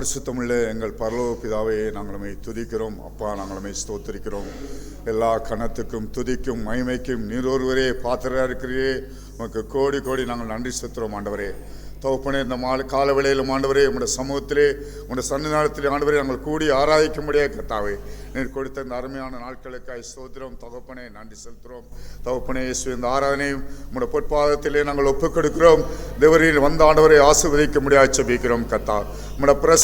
பரிசுத்தமுள்ள எங்கள் பரலோக பிதாவே, நாங்களுமே துதிக்கிறோம். அப்பா, நாங்களுமே ஸ்தோத்திரிக்கிறோம். எல்லா கணத்துக்கும் துதிக்கும் மகிமைக்கும் நீர் ஒருவரே பாத்திரா இருக்கிறீரே. உனக்கு கோடி கோடி நாங்கள் நன்றி செலுத்துகிறோம் ஆண்டவரே. தகப்பனே, இந்த கால வேளையிலும் ஆண்டவரே, உங்களுடைய சமூகத்திலே உங்களுடைய சன்னிதானத்திலே ஆண்டவரே நாங்கள் கூடி ஆராதிக்கும்படியாக கர்த்தாவே நீர் கொடுத்த இந்த அருமையான நாட்களுக்காய் ஸ்தோத்திரம். தகப்பனே, நன்றி செலுத்துகிறோம். தகப்பனே இயேசுவே, இந்த ஆராதனையும் உங்களுடைய பொற்பாதத்திலே நாங்கள் ஒப்புக் கொடுக்கிறோம். தேவரீர் வந்த ஆண்டவரை ஆசீர்வதிக்க முடியாது செபிக்கிறோம் கர்த்தா. உங்களுடைய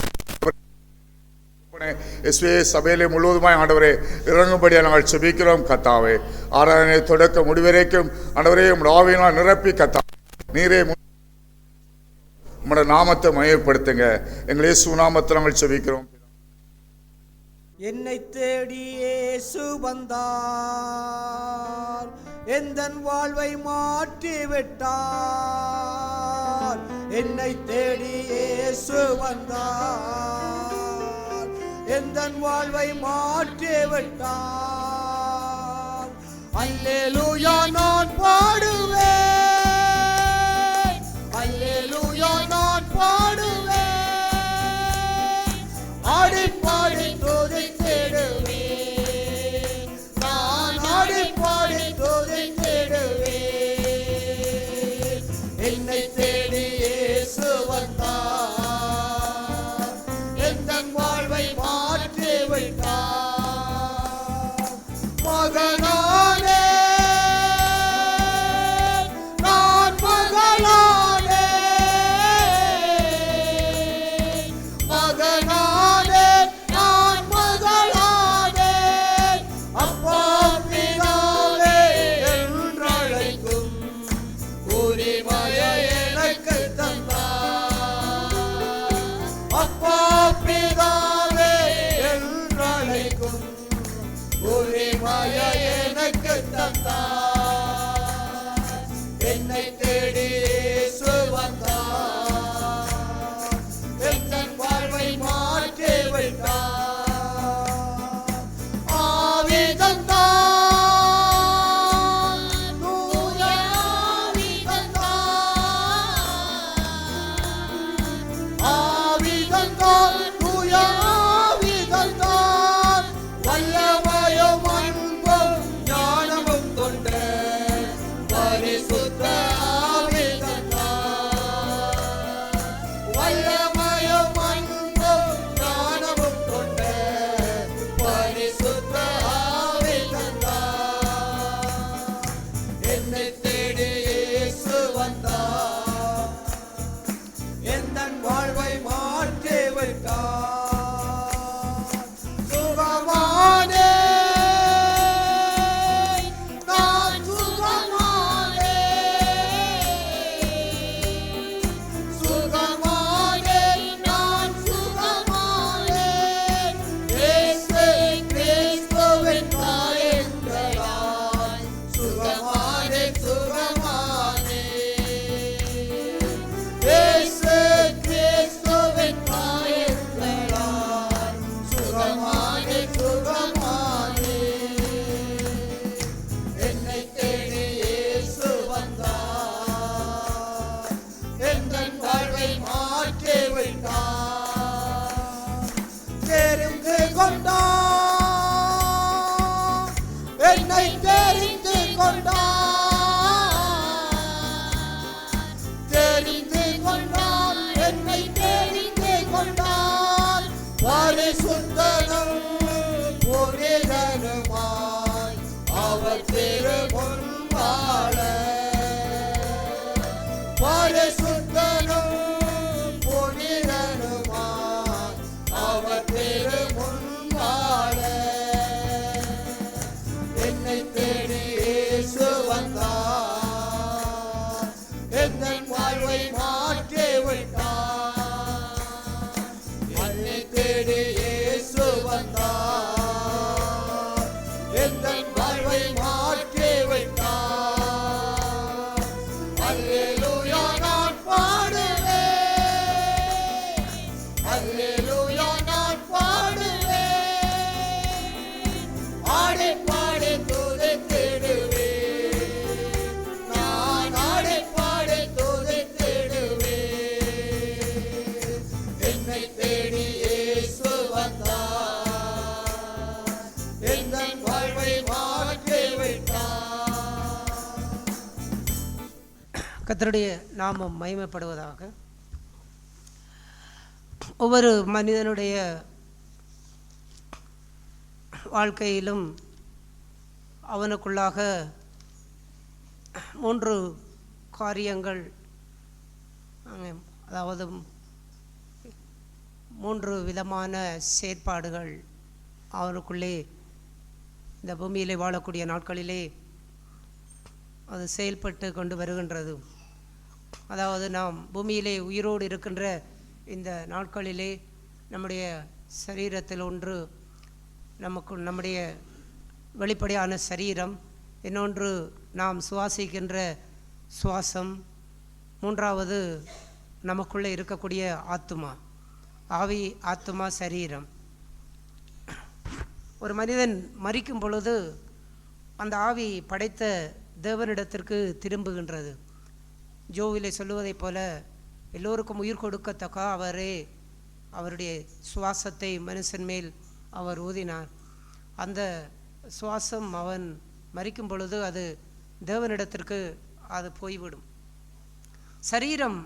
சபையிலே முழுவதுமாய் ஆண்டவரே இறங்கும்படியாக நாங்கள் செபிக்கிறோம் கர்த்தாவே. ஆராதனை தொடக்க முடிவரைக்கும் ஆண்டவரே உங்களுடைய ஆவியினால் நிரப்பி கர்த்தா நீரே உங்களுடைய நாமத்தை மகிமைப்படுத்துங்க. எங்கள் இயேசு நாமத்தில் நாங்கள் செபிக்கிறோம். என்னை தேடி இயேசு வந்தார், எந்தன் வாழ்வை மாற்றி விட்டார். என்னை தேடி இயேசு வந்தார், எந்தன் வாழ்வை மாற்றி விட்டார். அல்லேலூயா நான் பாடுவேன், அல்லேலூயா நான் பாடுவேன். ஆடி பாடி துதித்திடுவேன், நான் ஆடி பாடி துதித்திடுவேன். என்னை தேடி இயேசு வந்தார், எந்தன் வாழ்வை மாற்றி விட்டார். மகனானே நான், மகளானே மகனானே நான், மகளானே. அப்பா பிதாவே என்றழைக்கும் உரிமையை எனக்கு தந்தார். அப்பா பிதாவே என்றழைக்கும் உரிமையை எனக்கு தந்தார். என்னை தேடி இயேசு வந்தார், எந்தன் வாழ்வை மாற்றி வைத்தார். ஆவி தந்தார், தூய ஆவி தந்தார். ஆவி தந்தார், தூய ஆவி தந்தார். வல்லமையும் அன்பும் ஞானமும் கொண்ட பரிசுத்த ஆவி தந்தார். வல்லமையும் அன்பும் ஞானமும் கொண்ட பரிசுத்த ஆவி தந்தார். என்னை தேடி இயேசு வந்தார், எந்தன் வாழ்வை மாற்றி வைத்தார். சுகமானே நான், சுகமானே சுகமானே நான், சுகமானே. இயேசு கிறிஸ்துவின் காயங்களால் சுகமானே, சுகமானே. இயேசு கிறிஸ்துவின் காயங்களால் சுகமானே, சுகமானே. என்னை தேடி இயேசு வந்தார், எந்தன் வாழ்வை மாற்றி வைத்தார். தெரிந்து கொண்டார், என்னை தெரிந்து கொண்டார். தெரிந்து கொண்டார், என்னை தெரிந்து கொண்டார். பரிசுத்தனும் புனிதனுமாய் அவர் திருமுன் வாழ. பரிசுத்தனும் புனிதனுமாய் அவர் திருமுன் வாழ. கர்த்தருடைய நாமம் மகிமைப்படுவதாக. ஒவ்வொரு மனிதனுடைய வாழ்க்கையிலும் அவனுக்குள்ளாக 3 காரியங்கள், அதாவது 3 விதமான செயற்பாடுகள் அவனுக்குள்ளே இந்த பூமியிலே வாழக்கூடிய நாட்களிலே அது செயல்பட்டு கொண்டு வருகின்றது. அதாவது நாம் பூமியிலே உயிரோடு இருக்கின்ற இந்த நாட்களிலே நம்முடைய சரீரத்தில் ஒன்று நம்முடைய வெளிப்படையான சரீரம், இன்னொன்று நாம் சுவாசிக்கின்ற சுவாசம், 3வது நமக்குள்ளே இருக்கக்கூடிய ஆத்துமா, ஆவி, ஆத்துமா, சரீரம். ஒரு மனிதன் மரிக்கும் பொழுது அந்த ஆவி படைத்த தேவனிடத்திற்கு திரும்புகின்றது. ஜோவிலே சொல்லுவதைப் போல எல்லோருக்கும் உயிர் கொடுக்கத்தக்க அவரே அவருடைய சுவாசத்தை மனுஷன் மேல் அவர் ஊதினார். அந்த சுவாசம் அவன் மரிக்கும் பொழுது அது தேவனிடத்திற்கு அது போய்விடும். சரீரம்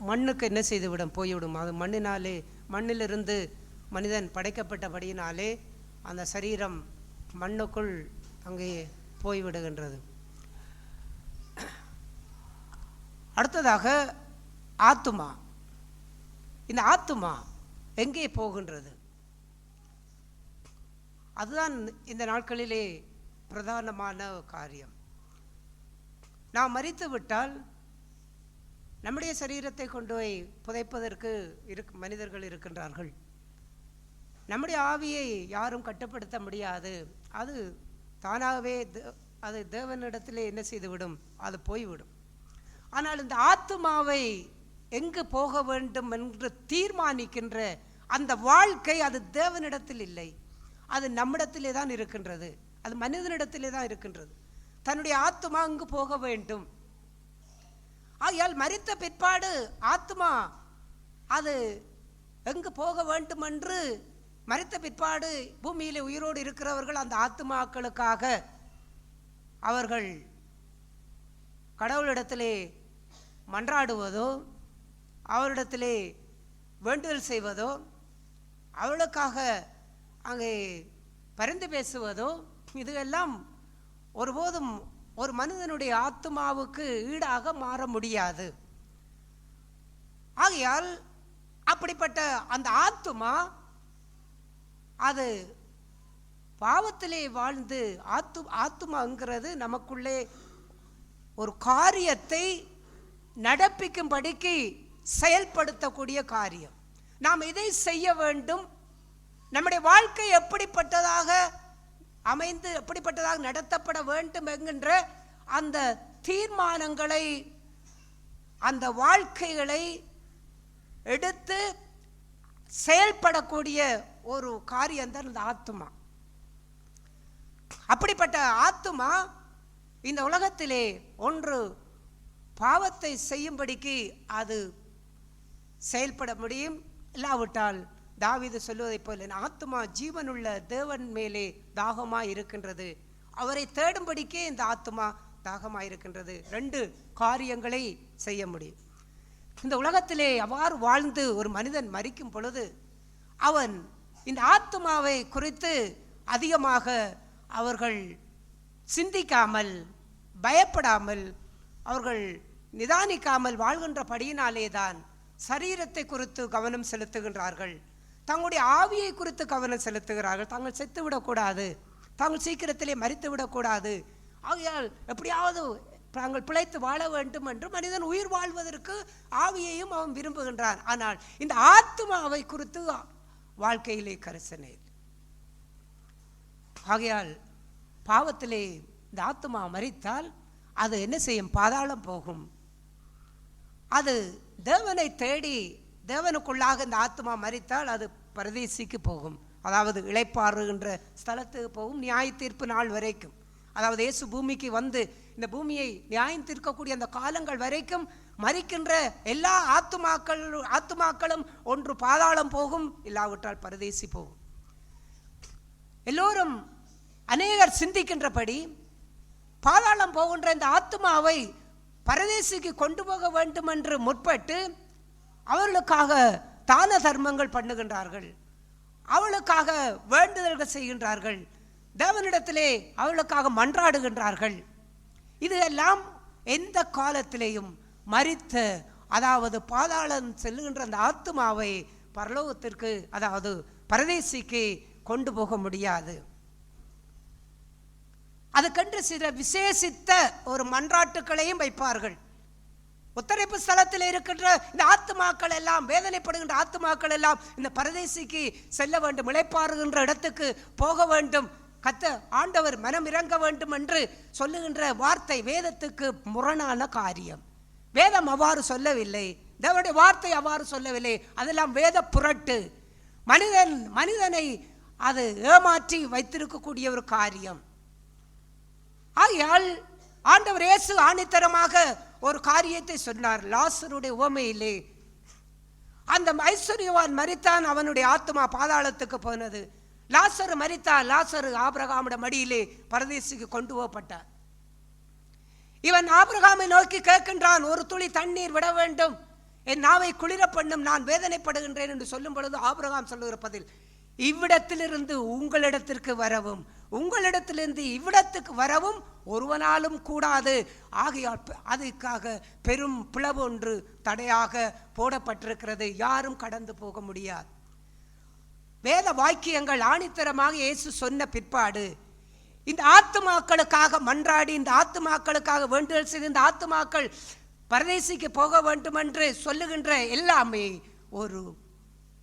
மண்ணுக்கு என்ன செய்துவிடும்? போய்விடும். அது மண்ணிலிருந்து மனிதன் படைக்கப்பட்டபடியினாலே அந்த சரீரம் மண்ணுக்குள் அங்கே போய்விடுகின்றது. அடுத்ததாக ஆத்துமா. இந்த ஆத்துமா எங்கே போகின்றது? அதுதான் இந்த நாட்களிலே பிரதானமான காரியம். நாம் மரித்து விட்டால் நம்முடைய சரீரத்தை கொண்டு போய் புதைப்பதற்கு மனிதர்கள் இருக்கின்றார்கள். நம்முடைய ஆவியை யாரும் கட்டுப்படுத்த முடியாது. அது தானாகவே அது தேவனிடத்திலே என்ன செய்துவிடும்? அது போய்விடும். ஆனால் இந்த ஆத்துமாவை எங்கு போக வேண்டும் என்று தீர்மானிக்கின்ற அந்த வாழ்க்கை அது தேவனிடத்தில் இல்லை, அது நம்மிடத்திலே தான் இருக்கின்றது, அது மனிதனிடத்திலே தான் இருக்கின்றது. தன்னுடைய ஆத்துமா அங்கு போக வேண்டும். ஆகையால் மரித்த பிற்பாடு ஆத்துமா அது எங்கு போக வேண்டும் என்று மரித்த பிற்பாடு பூமியிலே உயிரோடு இருக்கிறவர்கள் அந்த ஆத்துமாக்களுக்காக அவர்கள் கடவுளிடத்திலே மன்றாடுவதோ, அவரிடத்திலே வேண்டுதல் செய்வதோ, அவளுக்காக அங்கே பரிந்து பேசுவதோ, இதுவெல்லாம் ஒருபோதும் ஒரு மனிதனுடைய ஆத்துமாவுக்கு ஈடாக மாற முடியாது. ஆகையால் அப்படிப்பட்ட அந்த ஆத்துமா அது பாவத்திலே வாழ்ந்து ஆத்துமாங்கிறது நமக்குள்ளே ஒரு காரியத்தை நடப்பிக்கும்படிக்கு செயல்படுத்தக்கூடிய காரியம். நாம் இதை செய்ய வேண்டும், நம்முடைய வாழ்க்கை எப்படிப்பட்டதாக அமைந்து எப்படிப்பட்டதாக நடத்தப்பட வேண்டும் என்கின்ற அந்த தீர்மானங்களை, அந்த வாழ்க்கைகளை எடுத்து செயல்படக்கூடிய ஒரு காரியம்தான் இந்த ஆத்துமா. அப்படிப்பட்ட ஆத்துமா இந்த உலகத்திலே ஒன்று பாவத்தை செய்யும்படிக்கு அது செயல்பட முடியும். இல்லாவிட்டால் தாவீது சொல்லுவதைப் போல ஆத்துமா ஜீவனுள்ள தேவன் மேலே தாகமாய் இருக்கின்றது, அவரை தேடும்படிக்கே இந்த ஆத்துமா தாகமாய் இருக்கின்றது. 2 காரியங்களை செய்ய முடியும். இந்த உலகத்திலே அவ்வாறு வாழ்ந்து ஒரு மனிதன் மரிக்கும் பொழுது அவன் இந்த ஆத்துமாவை குறித்து அதிகமாக அவர்கள் சிந்திக்காமல், பயப்படாமல், அவர்கள் நிதானிக்காமல் வாழ்கின்றபடியினாலே தான் சரீரத்தை குறித்து கவனம் செலுத்துகின்றார்கள், தங்களுடைய ஆவியை குறித்து கவனம் செலுத்துகிறார்கள். தாங்கள் செத்து விடக்கூடாது, தாங்கள் சீக்கிரத்திலே மரித்து விடக்கூடாது, ஆகையால் எப்படியாவது தாங்கள் பிழைத்து வாழ வேண்டும் என்று மனிதன் உயிர் வாழ்வதற்கு ஆவியையும் அவன் விரும்புகின்றான். ஆனால் இந்த ஆத்துமாவை குறித்து வாழ்க்கையிலே கரிசனை. ஆகையால் பாவத்திலே இந்த ஆத்துமா மரித்தால் அது என்ன செய்யும்? பாதாளம் போகும். அது தேவனை தேடி தேவனுக்குள்ளாக இந்த ஆத்துமா மரித்தால் அது பரதேசிக்கு போகும், அதாவது இளைப்பாறுகின்ற ஸ்தலத்துக்கு போகும், நியாய தீர்ப்பு நாள் வரைக்கும். அதாவது இயேசு பூமிக்கு வந்து இந்த பூமியை நியாயம் தீர்க்கக்கூடிய அந்த காலங்கள் வரைக்கும் மரிக்கின்ற எல்லா ஆத்துமாக்களும் ஒன்று பாதாளம் போகும், இல்லாவிட்டால் பரதேசி போகும். எல்லோரும் அநேகர் சிந்திக்கின்றபடி பாதாளம் போகின்ற இந்த ஆத்துமாவை பரதேசிக்கு கொண்டு போக வேண்டும் என்று முற்பட்டு அவர்களுக்காக தான தர்மங்கள் பண்ணுகின்றார்கள், அவளுக்காக வேண்டுதல்கள் செய்கின்றார்கள், தேவனிடத்திலே அவளுக்காக மன்றாடுகின்றார்கள். இதெல்லாம் எந்த காலத்திலேயும் மரித்த, அதாவது பாதாளம் செல்லுகின்ற அந்த ஆத்துமாவை பரலோகத்திற்கு, அதாவது பரதேசிக்கு கொண்டு போக முடியாது. அதுக்கென்று சில விசேஷித்த ஒரு மன்றாட்டுக்களையும் வைப்பார்கள். உத்தரிப்பு ஸ்தலத்தில் இருக்கின்ற இந்த ஆத்துமாக்கள் எல்லாம், வேதனைப்படுகின்ற ஆத்துமாக்கள் எல்லாம் இந்த பரதேசிக்கு செல்ல வேண்டும், இளைப்பாறுகின்ற இடத்துக்கு போக வேண்டும், ஆண்டவர் மனம் இறங்க வேண்டும் என்று சொல்லுகின்ற வார்த்தை வேதத்துக்கு முரணான காரியம். வேதம் அவ்வாறு சொல்லவில்லை, தேவனுடைய வார்த்தை அவ்வாறு சொல்லவில்லை. அதெல்லாம் வேத புரட்டு, மனிதனை அது ஏமாற்றி வைத்திருக்கக்கூடிய ஒரு காரியம். ஆகையால் ஆண்டவர் இயேசு ஆணித்தரமாக ஒரு காரியத்தை சொன்னார். லாசருடைய உவமையிலே அந்த ஐஸ்வர்யவான் மரித்தான், அவனுடைய ஆத்மா பாதாளத்துக்கு போனது. லாசரு மரித்தார், லாசரு ஆபிரகாமுடைய மடியிலே பரதேசிக்கு கொண்டு போகப்பட்டார். இவன் ஆபிரகாமை நோக்கி கேட்கின்றான், ஒரு துளி தண்ணீர் விட வேண்டும், என் நாவை குளிர பண்ணும், நான் வேதனைப்படுகின்றேன் என்று சொல்லும் பொழுது ஆபிரகாம் சொல்லுகிற பதில், இவ்விடத்திலிருந்து உங்களிடத்திற்கு வரவும் உங்களிடத்திலிருந்து இவ்விடத்துக்கு வரவும் ஒருவனாலும் கூடாது. ஆகையால் அதுக்காக பெரும் பிளவு ஒன்று தடையாக போடப்பட்டிருக்கிறது, யாரும் கடந்து போக முடியாது. வேத வாக்கியங்கள் ஆணித்தரமாக இயேசு சொன்ன பிற்பாடு இந்த ஆத்துமாக்களுக்காக மன்றாடி, இந்த ஆத்துமாக்களுக்காக வேண்டுதல் செய்து, இந்த ஆத்துமாக்கள் பரதேசிக்கு போக வேண்டும் என்று சொல்லுகின்ற எல்லாமே ஒரு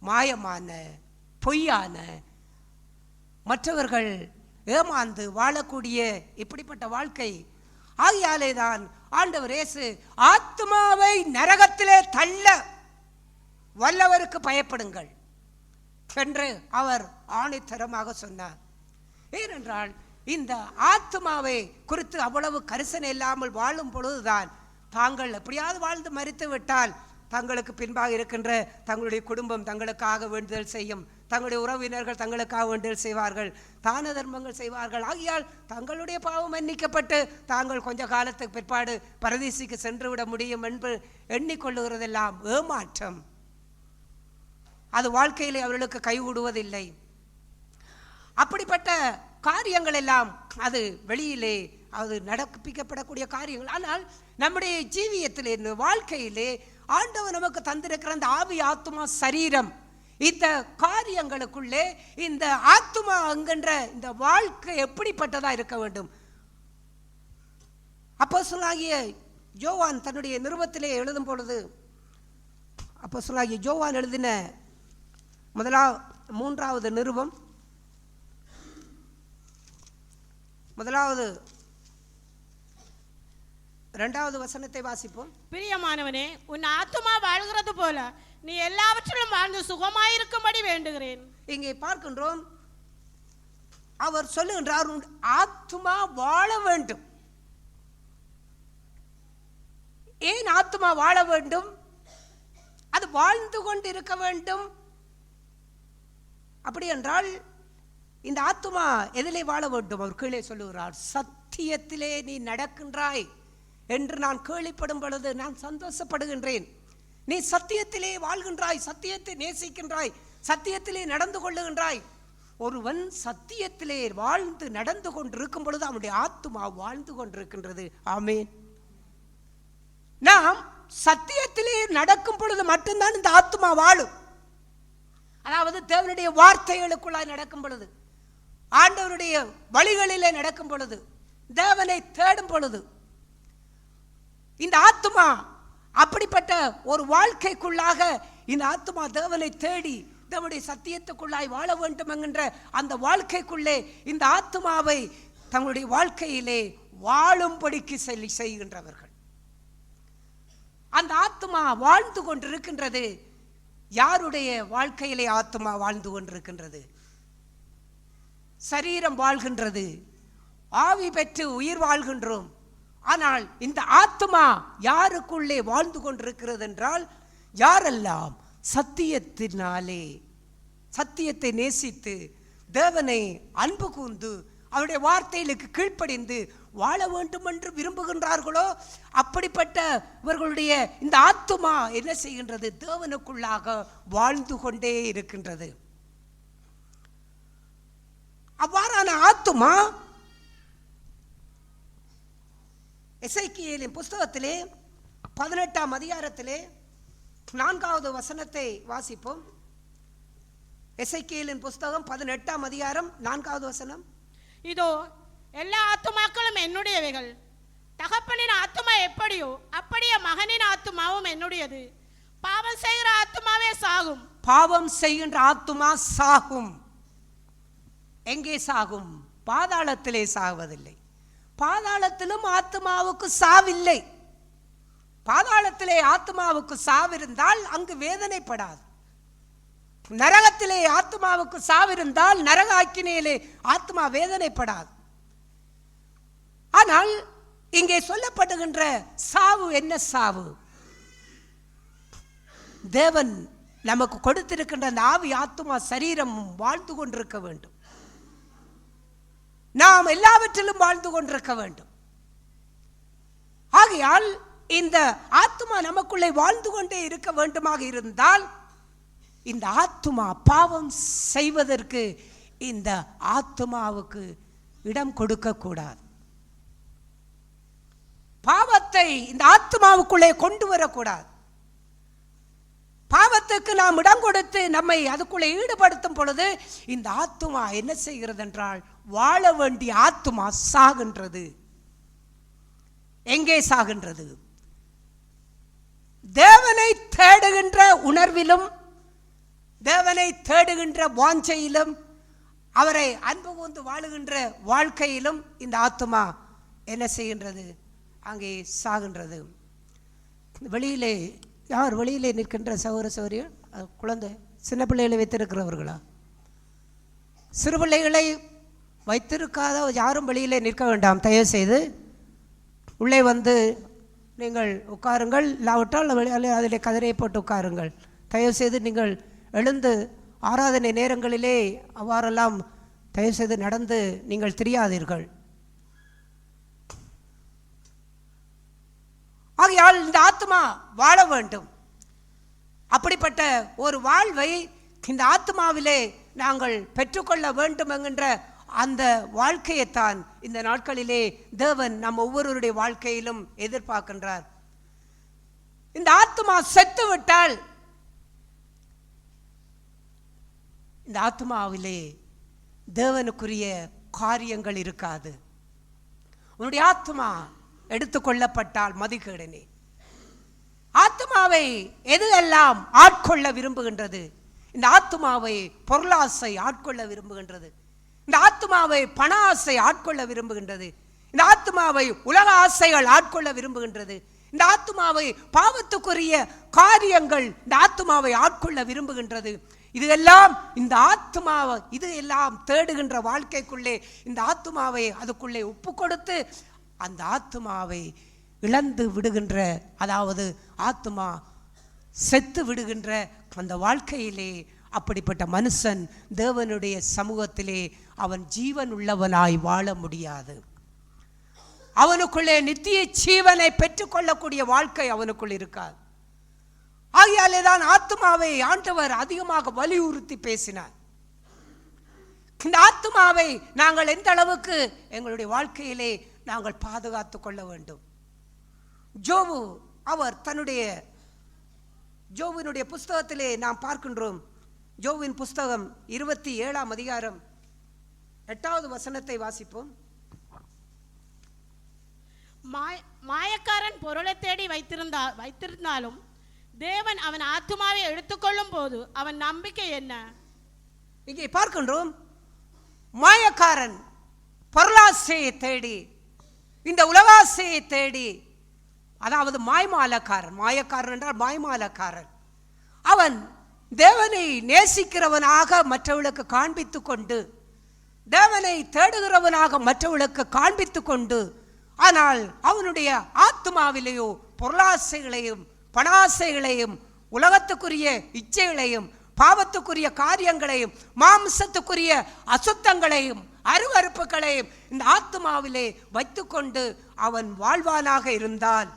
மாயமான, பொய்யான, மற்றவர்கள் ஏமாந்து வாழக்கூடிய இப்படிப்பட்ட வாழ்க்கை. ஆகையாலே தான் ஆண்டவர் இயேசு ஆத்மாவை நரகத்திலே தள்ள வல்லவருக்கு பயப்படுங்கள் என்று அவர் ஆணித்தரமாக சொன்னார். ஏனென்றால் இந்த ஆத்மாவை குறித்து அவ்வளவு கரிசனை இல்லாமல் வாழும் பொழுதுதான் தாங்கள் எப்படியாவது வாழ்ந்து மரித்து விட்டால் தங்களுக்கு பின்பாக இருக்கின்ற தங்களுடைய குடும்பம் தங்களுக்காக வேண்டுதல் செய்யும், தங்களுடைய உறவினர்கள் தங்களுக்காக வேண்டுதல் செய்வார்கள், தான தர்மங்கள் செய்வார்கள். ஆகையால் தங்களுடைய பாவம் மன்னிக்கப்பட்டு தாங்கள் கொஞ்ச காலத்துக்கு பிற்பாடு பரதேசிக்கு சென்று விட முடியும் என்று எண்ணிக்கொள்ளுகிறதெல்லாம் ஏமாற்றம். அது வாழ்க்கையிலே அவர்களுக்கு கைகூடுவதில்லை. அப்படிப்பட்ட காரியங்கள் எல்லாம் அது வெளியிலே அது நடப்பிக்கப்படக்கூடிய காரியங்கள். ஆனால் நம்முடைய ஜீவியத்திலே, வாழ்க்கையிலே ஆண்டவர் நமக்கு தந்திருக்கிற அந்த ஆவி, ஆத்மா, சரீரம், இந்த காரியங்களுக்குள்ளே இந்த ஆத்மா என்கின்ற இந்த வாழ்க்கை எப்படிப்பட்டதா இருக்க வேண்டும்? அப்போஸ்தலனாகிய யோவான் தன்னுடைய நிருபத்திலே எழுதும் பொழுது, அப்போஸ்தலனாகிய யோவான் எழுதின 3வது நிருபம் 2வது வசனத்தை வாசிப்போம். பிரியமானவனே, உன் ஆத்துமா வாழ்கிறது போல நீ எல்லாவற்றிலும் வாழ்ந்து சுகமாயிருக்கும்படி வேண்டுகிறேன். இங்கே பார்க்கின்றோம், அவர் சொல்லுகின்றார், உன் ஆத்துமா வாழ வேண்டும். ஏன் ஆத்துமா வாழ வேண்டும்? அது வாழ்ந்து கொண்டு இருக்க வேண்டும். அப்படி என்றால் இந்த ஆத்துமா எதிலே வாழ வேண்டும்? அவர் கீழே சொல்லுகிறார், சத்தியத்திலே நீ நடக்கின்றாய் என்று நான் கேள்விப்படும் பொழுது நான் சந்தோஷப்படுகின்றேன். நீ சத்தியத்திலே வாழ்கின்றாய், சத்தியத்தை நேசிக்கின்றாய், சத்தியத்திலே நடந்து கொள்ளுகின்றாய். ஒருவன் சத்தியத்திலே வாழ்ந்து நடந்து கொண்டிருக்கும் பொழுது அவனுடைய ஆத்துமா வாழ்ந்து கொண்டிருக்கின்றது. ஆமென். நாம் சத்தியத்திலே நடக்கும் பொழுது மட்டும்தான் இந்த ஆத்துமா வாழும். அதாவது தேவனுடைய வார்த்தைகளுக்குள்ளாய் நடக்கும் பொழுது, ஆண்டவருடைய வழிகளிலே நடக்கும் பொழுது, தேவனை தேடும் பொழுது இந்த ஆத்துமா அப்படிப்பட்ட ஒரு வாழ்க்கைக்குள்ளாக இந்த ஆத்துமா தேவனை தேடி தேவனுடைய சத்தியத்துக்குள்ளாய் வாழ வேண்டும் என்கின்ற அந்த வாழ்க்கைக்குள்ளே இந்த ஆத்துமாவை தங்களுடைய வாழ்க்கையிலே வாழும்படிக்கு செய்கின்றவர்கள். அந்த ஆத்துமா வாழ்ந்து கொண்டிருக்கின்றது. யாருடைய வாழ்க்கையிலே ஆத்துமா வாழ்ந்து கொண்டிருக்கின்றது? சரீரம் வாழ்கின்றது, ஆவி பெற்று உயிர் வாழ்கின்றோம். ஆனால் இந்த ஆத்துமா யாருக்குள்ளே வாழ்ந்து கொண்டிருக்கிறது என்றால், யாரெல்லாம் சத்தியத்தினாலே, சத்தியத்தை நேசித்து தேவனை அன்பு கூர்ந்து அவருடைய வார்த்தைகளுக்கு கீழ்ப்படிந்து வாழ வேண்டும் என்று விரும்புகின்றார்களோ அப்படிப்பட்ட இவர்களுடைய இந்த ஆத்துமா என்ன செய்கின்றது? தேவனுக்குள்ளாக வாழ்ந்து கொண்டே இருக்கின்றது. அவ்வாறான ஆத்துமா எசேக்கியேலின் புஸ்தகத்திலே 18ஆம் அதிகாரத்திலே 4வது வசனத்தை வாசிப்போம். எசேக்கியேலின் புஸ்தகம் 18ஆம் அதிகாரம் 4வது வசனம். இதோ எல்லா ஆத்துமாக்களும் என்னுடையவைகள். தகப்பனின் ஆத்துமா எப்படியோ அப்படியே மகனின் ஆத்துமாவும் என்னுடையது. பாவம் செய்கிற ஆத்துமாவே சாகும். பாவம் செய்கின்ற ஆத்துமா சாகும். எங்கே சாகும்? பாதாளத்திலே சாவதில்லை. பாதாளத்திலும் ஆத்துமாவுக்கு சாவில்லை. பாதாளத்திலே ஆத்துமாவுக்கு சாவிருந்தால் அங்கு வேதனைப்படாது. நரகத்திலே ஆத்துமாவுக்கு சாவிருந்தால் நரக ஆக்கினையிலே ஆத்மா வேதனைப்படாது. ஆனால் இங்கே சொல்லப்படுகின்ற சாவு என்ன சாவு? தேவன் நமக்கு கொடுத்திருக்கின்ற அந்த ஆவி ஆத்துமா சரீரம் வாழ்ந்து கொண்டிருக்க வேண்டும். நாம் எல்லாவற்றிலும் வாழ்ந்து கொண்டிருக்க வேண்டும். ஆகையால் இந்த ஆத்துமா நமக்குள்ளே வாழ்ந்து கொண்டே இருக்க வேண்டுமாக இருந்தால் இந்த ஆத்துமா பாவம் செய்வதற்கு இந்த ஆத்துமாவுக்கு இடம் கொடுக்க கூடாது. பாவத்தை இந்த ஆத்துமாவுக்குள்ளே கொண்டு வரக்கூடாது. பாவத்துக்கு நாம் இடம் கொடுத்து நம்மை அதுக்குள்ளே ஈடுபடுத்தும் பொழுது இந்த ஆத்துமா என்ன செய்கிறது என்றால் வாழ வேண்டிய ஆத்துமா சாகின்றது. எங்கே சாகின்றது? தேவனை தேடுகின்ற உணர்விலும் தேவனை தேடுகின்ற வாஞ்சையிலும் அவரை அன்பு கூர்ந்து வாழுகின்ற வாழ்க்கையிலும் இந்த ஆத்துமா என்ன செய்கின்றது? அங்கே சாகின்றது. வெளியிலே யார் வெளியிலே நிற்கின்ற சகோதர சகோதரிகள், குழந்தை சின்ன பிள்ளைகளை வைத்திருக்கிறவர்களா? சிறு பிள்ளைகளை வைத்திருக்காத யாரும் வெளியிலே நிற்க வேண்டாம். தயவு செய்து உள்ளே வந்து நீங்கள் உட்காருங்கள். இல்லாவிட்டால் அதிலே கதிரையை போட்டு உட்காருங்கள். தயவு செய்து நீங்கள் எழுந்து ஆராதனை நேரங்களிலே அவ்வாறெல்லாம் தயவு செய்து நடந்து நீங்கள் தெரியாதீர்கள். ஆகையால் இந்த ஆத்மா வாழ வேண்டும். அப்படிப்பட்ட ஒரு வாழ்வை இந்த ஆத்மாவிலே நாங்கள் பெற்றுக்கொள்ள வேண்டும் என்கின்ற அந்த வாழ்க்கையைத்தான் இந்த நாட்களிலே தேவன் நம் ஒவ்வொருவருடைய வாழ்க்கையிலும் எதிர்பார்க்கின்றார். இந்த ஆத்மா செத்து விட்டால் இந்த ஆத்மாவிலே தேவனுக்குரிய காரியங்கள் இருக்காது. உன்னுடைய ஆத்மா எடுத்துக்கொள்ளப்பட்டால் மதிகேடனே. ஆத்மாவை எது எல்லாம் ஆட்கொள்ள விரும்புகின்றது? இந்த ஆத்மாவை பொருளாசை ஆட்கொள்ள விரும்புகின்றது. இந்த ஆத்மாவை பண ஆசை ஆட்கொள்ள விரும்புகின்றது. இந்த ஆத்மாவை உலக ஆசைகள் ஆட்கொள்ள விரும்புகின்றது. இந்த ஆத்மாவை பாவத்துக்குரிய காரியங்கள் இந்த ஆத்மாவை ஆட்கொள்ள விரும்புகின்றது. இது எல்லாம் இந்த ஆத்மாவை இது எல்லாம் தேடுகின்ற வாழ்க்கைக்குள்ளே இந்த ஆத்மாவை அதுக்குள்ளே ஒப்பு கொடுத்து அந்த ஆத்மாவை இழந்து விடுகின்ற, அதாவது ஆத்மா செத்து விடுகின்ற அந்த வாழ்க்கையிலே அப்படிப்பட்ட மனுஷன் தேவனுடைய சமூகத்திலே அவன் ஜீவன் உள்ளவனாய் வாழ முடியாது. அவனுக்குள்ளே நித்திய ஜீவனை பெற்றுக்கொள்ளக்கூடிய வாழ்க்கை அவனுக்குள் இருக்காது. ஆகையாலே தான் ஆத்மாவை ஆண்டவர் அதிகமாக வலியுறுத்தி பேசினார். இந்த ஆத்மாவை நாங்கள் எந்த அளவுக்கு எங்களுடைய வாழ்க்கையிலே நாங்கள் பாதுகாத்து கொள்ள வேண்டும். ஜோபு அவர் தன்னுடைய ஜோபினுடைய புஸ்தகத்திலே நாம் பார்க்கின்றோம். ஜோபின் புஸ்தகம் 27ஆம் அதிகாரம் 8வது வசனத்தை வாசிப்போம். மாயக்காரன் பொருளை தேடி வைத்திருந்தாலும் தேவன் அவன் ஆத்துமாவை எடுத்துக்கொள்ளும் போது அவன் நம்பிக்கை என்ன? இங்கே பார்க்கின்றோம், மாயக்காரன் பொருளாசையை தேடி, இந்த உலகாசையை தேடி, அதாவது மாய்மாலக்காரன், மாயக்காரன் என்றால் மாய்மாலக்காரன், அவன் தேவனை நேசிக்கிறவனாக மற்றவர்களுக்கு காண்பித்து கொண்டு, தேவனை தேடுகிறவனாக மற்றவர்களுக்கு காண்பித்து கொண்டு, ஆனால் அவனுடைய ஆத்மாவிலேயோ பொருளாசைகளையும் பணாசைகளையும் உலகத்துக்குரிய இச்சைகளையும் பாவத்துக்குரிய காரியங்களையும் மாம்சத்துக்குரிய அசுத்தங்களையும் அருவருப்புகளையும் இந்த ஆத்மாவிலே வைத்துக்கொண்டு அவன் வாழ்வானாக இருந்தால்,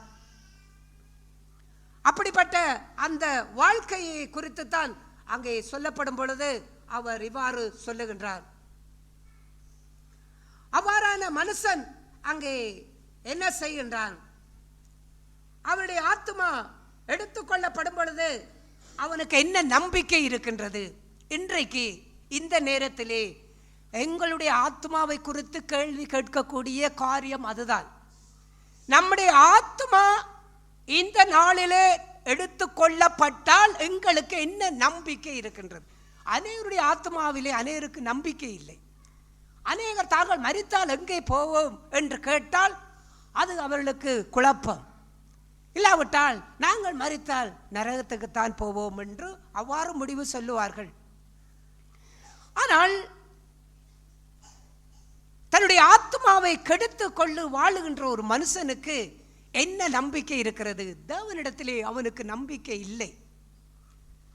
அப்படிப்பட்ட அந்த வாழ்க்கையை குறித்துத்தான் அங்கே சொல்லப்படும் பொழுது அவர் இவ்வாறு சொல்லுகின்றார். அவ்வாறான மனுஷன் அங்கே என்ன செய்கின்றான்? அவனுடைய ஆத்மா எடுத்துக்கொள்ளப்படும் பொழுது அவனுக்கு என்ன நம்பிக்கை இருக்கின்றது? இன்றைக்கு இந்த நேரத்திலே எங்களுடைய ஆத்மாவை குறித்து கேள்வி கேட்கக்கூடிய காரியம் அதுதான். நம்முடைய ஆத்மா இந்த நாளிலே எடுத்துக்கொள்ளப்பட்டால் எங்களுக்கு என்ன நம்பிக்கை இருக்கின்றது? அநேகருடைய ஆத்மாவிலே அநேகருக்கு நம்பிக்கை இல்லை. அநேகர் தாங்கள் மரித்தால் எங்கே போவோம் என்று கேட்டால் அது அவர்களுக்கு குழப்பம். இல்லாவிட்டால் நாங்கள் மரித்தால் நரகத்துக்குத்தான் போவோம் என்று அவ்வாறு முடிவு சொல்லுவார்கள். ஆனால் தன்னுடைய ஆத்மாவை கெடுத்து கொண்டு வாழுகின்ற ஒரு மனுஷனுக்கு என்ன நம்பிக்கை இருக்கிறது? தேவனிடத்திலே அவனுக்கு நம்பிக்கை இல்லை.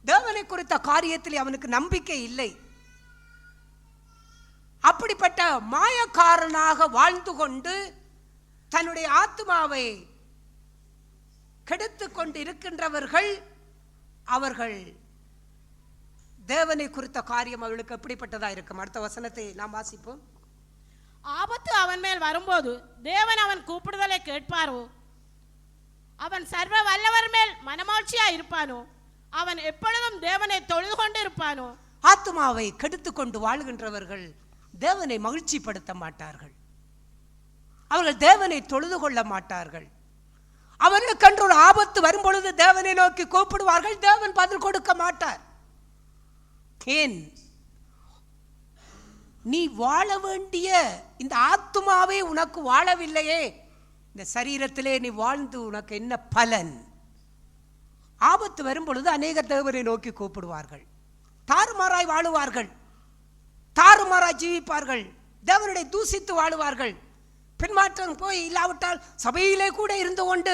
தேவனை குறித்த காரியத்திலே அவனுக்கு நம்பிக்கை இல்லை. அப்படிப்பட்ட மாயக்காரனாக வாழ்ந்து கொண்டு தன்னுடைய ஆத்மாவை கெடுத்து கொண்டு இருக்கின்றவர்கள், அவர்கள் தேவனை குறித்த காரியம் அவர்களுக்கு எப்படிப்பட்டதா இருக்கும்? அடுத்த வசனத்தை நாம் வாசிப்போம். ஆபத்து அவன் மேல் வரும்போது தேவன் அவன் கூப்பிடுதலை கேட்பாரோ? அவன் சர்வ வல்லவர் மேல் மனமாட்சியா இருப்பானோ? அவன் எப்பொழுதும் தேவனை தொழுது கொண்டு இருப்பானோ? ஆத்மாவை கெடுத்து கொண்டு வாழ்கின்றவர்கள் தேவனை மகிழ்ச்சிப்படுத்த மாட்டார்கள். அவர்கள் தேவனை தொழுது கொள்ள மாட்டார்கள். அவர்களுக்கு அன்று ஒரு ஆபத்து வரும்பொழுது தேவனை நோக்கி கூப்பிடுவார்கள். தேவன் பதில் கொடுக்க மாட்டார். ஏன்? நீ வாழ வேண்டிய இந்த ஆத்மாவே உனக்கு வாழவில்லையே, இந்த சரீரத்திலே நீ வாழ்ந்து உனக்கு என்ன பலன்? ஆபத்து வரும் பொழுது அநேக தேவனை நோக்கி கூப்பிடுவார்கள். தாறுமாறாய் வாழுவார்கள், தாறுமாறாய் ஜீவிப்பார்கள், தேவனுடைய தூசித்து வாழுவார்கள். பின்மாற்றம் போய் இல்லாவிட்டால் சபையிலே கூட இருந்து கொண்டு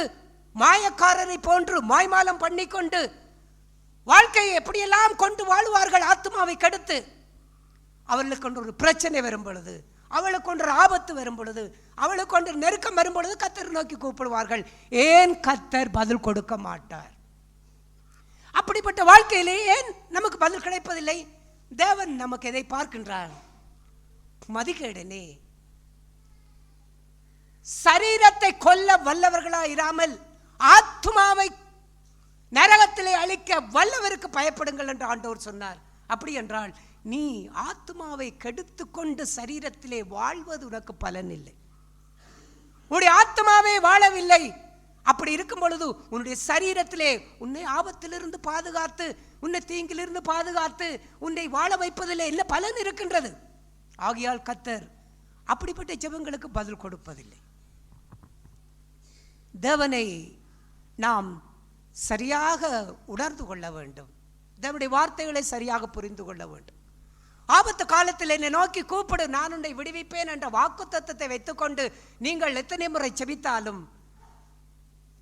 மாயக்காரரை போன்று மாய்மாலம் பண்ணிக்கொண்டு வாழ்க்கையை எப்படியெல்லாம் கொண்டு வாழுவார்கள். ஆத்மாவை கெடுத்து அவர்களுக்கு ஒரு பிரச்சனை வரும் பொழுது, அவளுக்கு ஒன்று ஆபத்து வரும் பொழுது, அவளுக்கு ஒன்று நெருக்கம் வரும் பொழுது கர்த்தர் நோக்கி கூப்பிடுவார்கள். ஏன் கர்த்தர் பதில் கொடுக்க மாட்டார்? அப்படிப்பட்ட வாழ்க்கையிலே ஏன் நமக்கு பதில் கிடைப்பதில்லை? தேவன் நமக்கு எதை பார்க்கின்றார்? மதிகேடனே, சரீரத்தை கொல்ல வல்லவர்களா இராமல் ஆத்மாவை நரகத்திலே அழிக்க வல்லவருக்கு பயப்படுங்கள் என்று ஆண்டவர் சொன்னார். அப்படி என்றால் நீ ஆத்மாவை கெடுத்து கொண்டு சரீரத்திலே வாழ்வது உனக்கு பலன் இல்லை. உன்னுடைய ஆத்மாவே வாழவில்லை. அப்படி இருக்கும் பொழுது உன்னுடைய சரீரத்திலே உன்னை ஆபத்திலிருந்து பாதுகாத்து, உன்னை தீங்கிலிருந்து பாதுகாத்து உன்னை வாழ வைப்பதில் என்ன பலன் இருக்கின்றது? ஆகையால் கர்த்தர் அப்படிப்பட்ட ஜெபங்களுக்கு பதில் கொடுப்பதில்லை. தேவனை நாம் சரியாக உணர்ந்து கொள்ள வேண்டும். தேவனுடைய வார்த்தைகளை சரியாக புரிந்து கொள்ள வேண்டும். ஆபத்து காலத்தில் என்னை நோக்கி கூப்பிடு, நான் உன்னை விடுவிப்பேன் என்ற வாக்குத்தத்தத்தை வைத்துக்கொண்டு நீங்கள் எத்தனை முறை செபித்தாலும்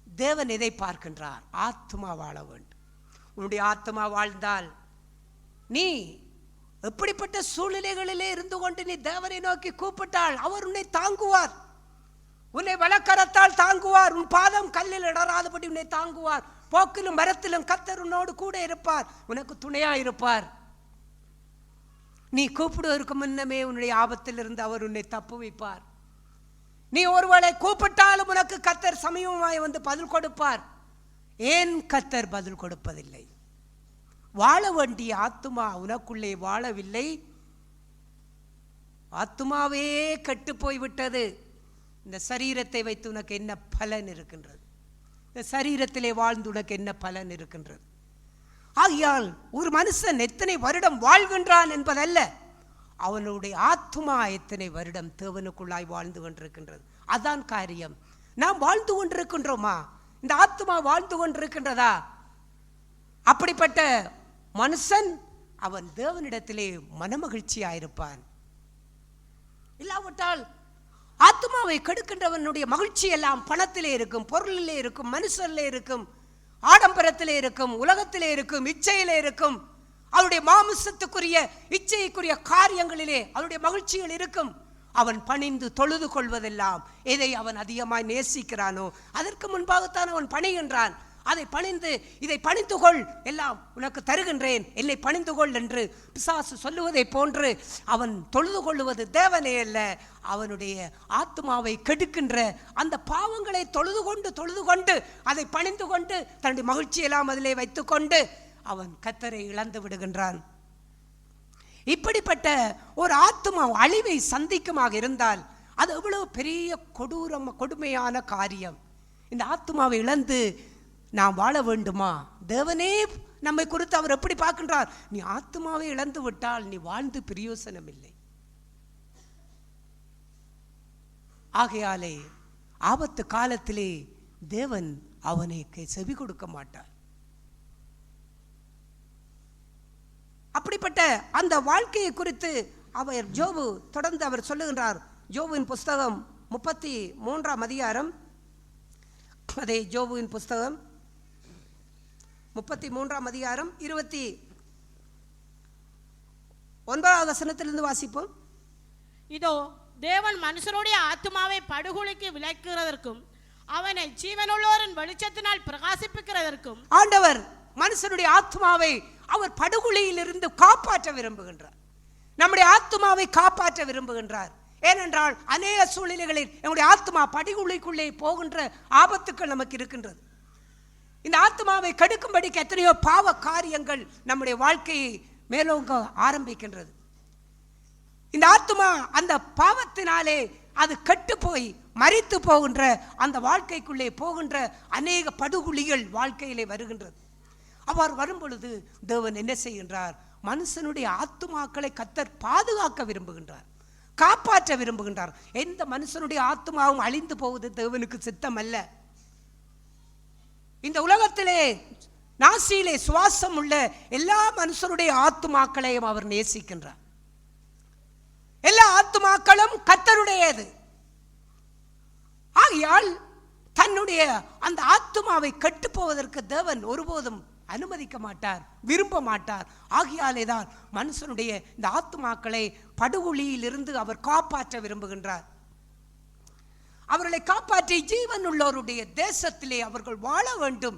தேவன் எதை பார்க்கின்றார்? ஆத்மா வாழ வேண்டும். உன்னுடைய ஆத்மா வாழ்ந்தால் நீ எப்படிப்பட்ட சூழ்நிலைகளிலே இருந்து கொண்டு நீ தேவனை நோக்கி கூப்பிட்டால் அவர் உன்னை தாங்குவார். உன்னை வலக்கரத்தால் தாங்குவார். உன் பாதம் கல்லில் இடராதபடி உன்னை தாங்குவார். போக்கிலும் மரத்திலும் கர்த்தர் உன்னோடு கூட இருப்பார், உனக்கு துணையா இருப்பார். நீ கூப்பிடுவதற்கு முன்னமே உன்னுடைய ஆபத்தில் இருந்து அவர் உன்னை தப்பு வைப்பார். நீ ஒருவரை கூப்பிட்டாலும் உனக்கு கர்த்தர் சமீபமாய் வந்து பதில் கொடுப்பார். ஏன் கர்த்தர் பதில் கொடுப்பதில்லை? வாழ வேண்டிய ஆத்துமா உனக்குள்ளே வாழவில்லை. ஆத்துமாவே கெட்டு போய்விட்டது. இந்த சரீரத்தை வைத்து உனக்கு என்ன பலன் இருக்கின்றது? இந்த சரீரத்திலே வாழ்ந்து உனக்கு என்ன பலன் இருக்கின்றது? ஆகையால் ஒரு மனுஷன் எத்தனை வருடம் வாழ்கின்றான் என்பதல்ல, அவனுடைய ஆத்மா எத்தனை வருடம் தேவனுக்குள்ளாய் வாழ்ந்து கொண்டிருக்கின்றது. அதான் காரியம். நாம் வாழ்ந்து கொண்டிருக்கின்றோமா? இந்த ஆத்மா வாழ்ந்து கொண்டிருக்கின்றதா? அப்படிப்பட்ட மனுஷன் அவன் தேவனிடத்திலே மனமகிழ்ச்சியாயிருப்பான். இல்லாவிட்டால் ஆத்மாவை கெடுக்கின்றவனுடைய மகிழ்ச்சி எல்லாம் பணத்திலே இருக்கும், பொருளிலே இருக்கும், மனுஷனிலே இருக்கும், ஆடம்பரத்திலே இருக்கும், உலகத்திலே இருக்கும், இச்சையிலே இருக்கும். அவருடைய மாமிசத்துக்குரிய இச்சைக்குரிய காரியங்களிலே அவருடைய மகிழ்ச்சிகள் இருக்கும். அவன் பணிந்து தொழுது கொள்வதெல்லாம் எதை அவன் அதிகமாய் நேசிக்கிறானோ அதற்கு முன்பாகத்தான் அவன் பணிகின்றான். அதை பணிந்து இதை பணிந்து கொள், எல்லாம் உனக்கு தருகின்றேன், என்னை பணிந்து கொள் என்று பிசாசு சொல்லுவதை போன்று அவன் தொழுது கொள்ளுவது தேவனே அல்ல, அவனுடைய ஆத்மாவை கெடுக்கின்ற அந்த பாவங்களை தொழுது கொண்டு அதை பணிந்து கொண்டு தன்னுடைய மகிழ்ச்சியெல்லாம் அதிலே வைத்துக்கொண்டு அவன் கர்த்தரை இழந்து விடுகின்றான். இப்படிப்பட்ட ஒரு ஆத்மா அழிவை சந்திக்குமாக இருந்தால் அது எவ்வளவு பெரிய கொடுமையான காரியம். இந்த ஆத்மாவை இழந்து நாம் வாழ வேண்டுமா? தேவனே நம்மை குறித்து அவர் எப்படி பார்க்கின்றார்? நீ ஆத்மாவை இழந்து விட்டால் நீ வாழ்ந்து பிரயோசனம் இல்லை. ஆகையாலே ஆபத்து காலத்திலே தேவன் அவனுக்கு செவி கொடுக்க மாட்டார். அப்படிப்பட்ட அந்த வாழ்க்கையை குறித்து அவர் யோபு தொடர்ந்து அவர் சொல்லுகின்றார். யோபுவின் புஸ்தகம் 33ஆம் அதிகாரம், அதே யோபுவின் புஸ்தகம் 33ஆம் அதிகாரம் 29வது வசனத்திலிருந்து வாசிப்போம். இதோ தேவன் மனுஷனுடைய ஆத்மாவை படுகொலைக்கு விலக்குகிறதற்கும் அவனை ஜீவனுள்ளோரின் வெளிச்சத்தினால் பிரகாசிப்பிக்கிறதற்கும் ஆண்டவர் மனுஷனுடைய ஆத்மாவை அவர் படுகொலையிலிருந்து காப்பாற்ற விரும்புகின்றார். நம்முடைய ஆத்மாவை காப்பாற்ற விரும்புகின்றார். ஏனென்றால் அநேக சூழ்நிலைகளில் நம்முடைய ஆத்மா படுகொலைக்குள்ளே போகின்ற ஆபத்துக்கள் நமக்கு இருக்கின்றது. இந்த ஆத்மாவை கெடுக்கும்படிக்கு எத்தனையோ பாவ காரியங்கள் நம்முடைய வாழ்க்கையை மேலோங்க ஆரம்பிக்கின்றது. இந்த ஆத்மா அந்த பாவத்தினாலே அது கெட்டு போய் மரித்து போகின்ற அந்த வாழ்க்கைக்குள்ளே போகின்ற அநேக படுகொலிகள் வாழ்க்கையிலே வருகின்றது. அவ்வாறு வரும் பொழுது தேவன் என்ன செய்கின்றார்? மனுஷனுடைய ஆத்துமாக்களை கர்த்தர் பாதுகாக்க விரும்புகின்றார், காப்பாற்ற விரும்புகின்றார். எந்த மனுஷனுடைய ஆத்மாவும் அழிந்து போவது தேவனுக்கு சித்தம் அல்ல. இந்த உலகத்திலே நாசியிலே சுவாசம் உள்ள எல்லா மனுஷனுடைய ஆத்துமாக்களையும் அவர் நேசிக்கின்றார். எல்லா ஆத்துமாக்களும் கர்த்தருடையது. ஆகையால் தன்னுடைய அந்த ஆத்துமாவை கெட்டு போவதற்கு தேவன் ஒருபோதும் அனுமதிக்க மாட்டார், விரும்ப மாட்டார். ஆகையாலே தான் மனுஷனுடைய இந்த ஆத்துமாக்களை படுகொலியிலிருந்து அவர் காப்பாற்ற விரும்புகின்றார். அவர்களை காப்பாற்றி ஜீவன் உள்ளவருடைய தேசத்திலே அவர்கள் வாழ வேண்டும்,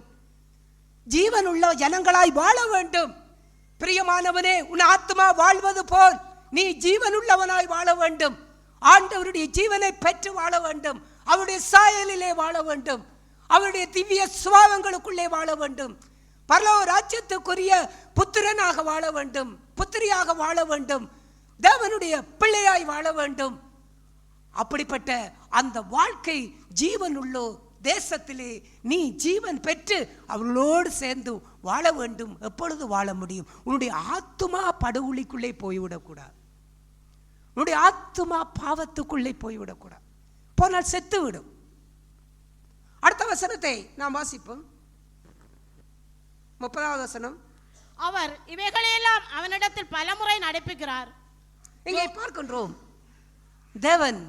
ஜீவனுள்ள ஜனங்களாய் வாழ வேண்டும். பிரியமானவனே, உன் ஆத்மா வாழ்வது போல் நீ ஜீவனுள்ளவனாய் வாழ வேண்டும். ஆண்டவருடைய ஜீவனை பெற்று வாழ வேண்டும், அவருடைய சாயலிலே வாழ வேண்டும், அவருடைய திவ்ய சுபாவங்களுக்குள்ளே வாழ வேண்டும், பரலோக ராஜ்யத்துக்குரிய புத்திரனாக வாழ வேண்டும், புத்திரியாக வாழ வேண்டும், தேவனுடைய பிள்ளையாய் வாழ வேண்டும். அப்படிப்பட்ட அந்த வாழ்க்கை ஜீவன் உள்ளோ தேசத்திலே நீ ஜீவன் பெற்று அவளோடு சேர்ந்து வாழ வேண்டும். எப்பொழுது வாழ முடியும்? உன்னுடைய ஆத்துமா படுகொலிக்குள்ளே போய்விடக்கூடாது, உன்னுடைய ஆத்துமா பாவத்துக்குள்ளே போய்விடக்கூடாது, போனால் செத்து விடும். அடுத்த வசனத்தை நாம் வாசிப்போம். 30வது வசனம். அவர் இவைகளையெல்லாம் அவனிடத்தில் பலமுறை நடப்பிக்கிறார். இங்கே பார்க்கின்றோம், தேவன்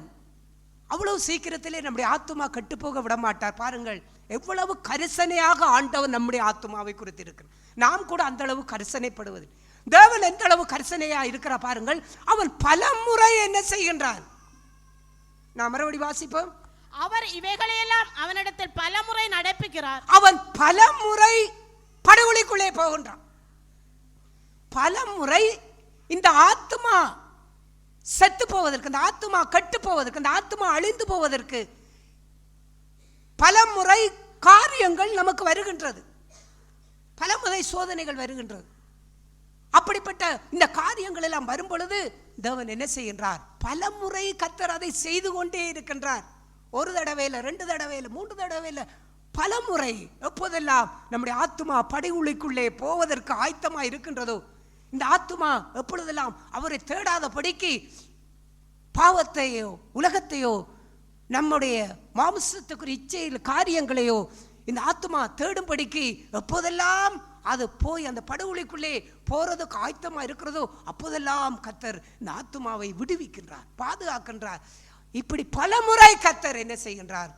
அவ்வளவு சீக்கிரத்திலே நம்முடைய ஆத்துமா கெட்டு போக விட மாட்டார். பாருங்கள், எவ்வளவு கரிசனையாக ஆண்டவன் நம்முடைய ஆத்துமாவை குறித்து இருக்கிறார். நாம் கூட அந்த அளவு கரிசனைப்படுவது. தேவன் எந்த அளவு கரிசனையா இருக்கிறார் பாருங்கள். அவன் பலமுறை என்ன செய்கின்றான்? நாம் மறுபடி வாசிப்போம். அவர் இவைகளையெல்லாம் அவனிடத்தில் பலமுறை நடப்பிக்கிறார். அவன் பலமுறை படுகொலைக்குள்ளே போகின்றான். பலமுறை இந்த ஆத்மா செத்து போவதற்கு, இந்த ஆத்மா கெட்டு போவதற்கு, இந்த ஆத்மா அழிந்து போவதற்கு பலமுறை காரியங்கள் நமக்கு வருகின்றது, பலமுறை சோதனைகள் வருகின்றது. அப்படிப்பட்ட இந்த காரியங்கள் எல்லாம் வரும் பொழுது தேவன் என்ன செய்கின்றார்? பலமுறை கர்த்தர் அதை செய்து கொண்டே இருக்கின்றார். ஒரு தடவையில், 2 தடவையில், 3 தடவையில், பலமுறை. எப்போதெல்லாம் நம்முடைய ஆத்மா படுகொலைக்குள்ளே போவதற்கு ஆயத்தமா இருக்கின்றதோ, இந்த ஆத்மா எப்பொழுதெல்லாம் அவரை தேடாதபடிக்கு பாவத்தையோ உலகத்தையோ நம்முடைய மாம்சத்துக்குரிய இச்சையில் காரியங்களையோ இந்த ஆத்மா தேடும்படிக்கு எப்போதெல்லாம் அது போய் அந்த படுகொலைக்குள்ளே போறதுக்கு ஆயத்தமா இருக்கிறதோ அப்போதெல்லாம் கர்த்தர் இந்த ஆத்மாவை விடுவிக்கின்றார், பாதுகாக்கின்றார். இப்படி பலமுறை கர்த்தர் என்ன செய்கின்றார்?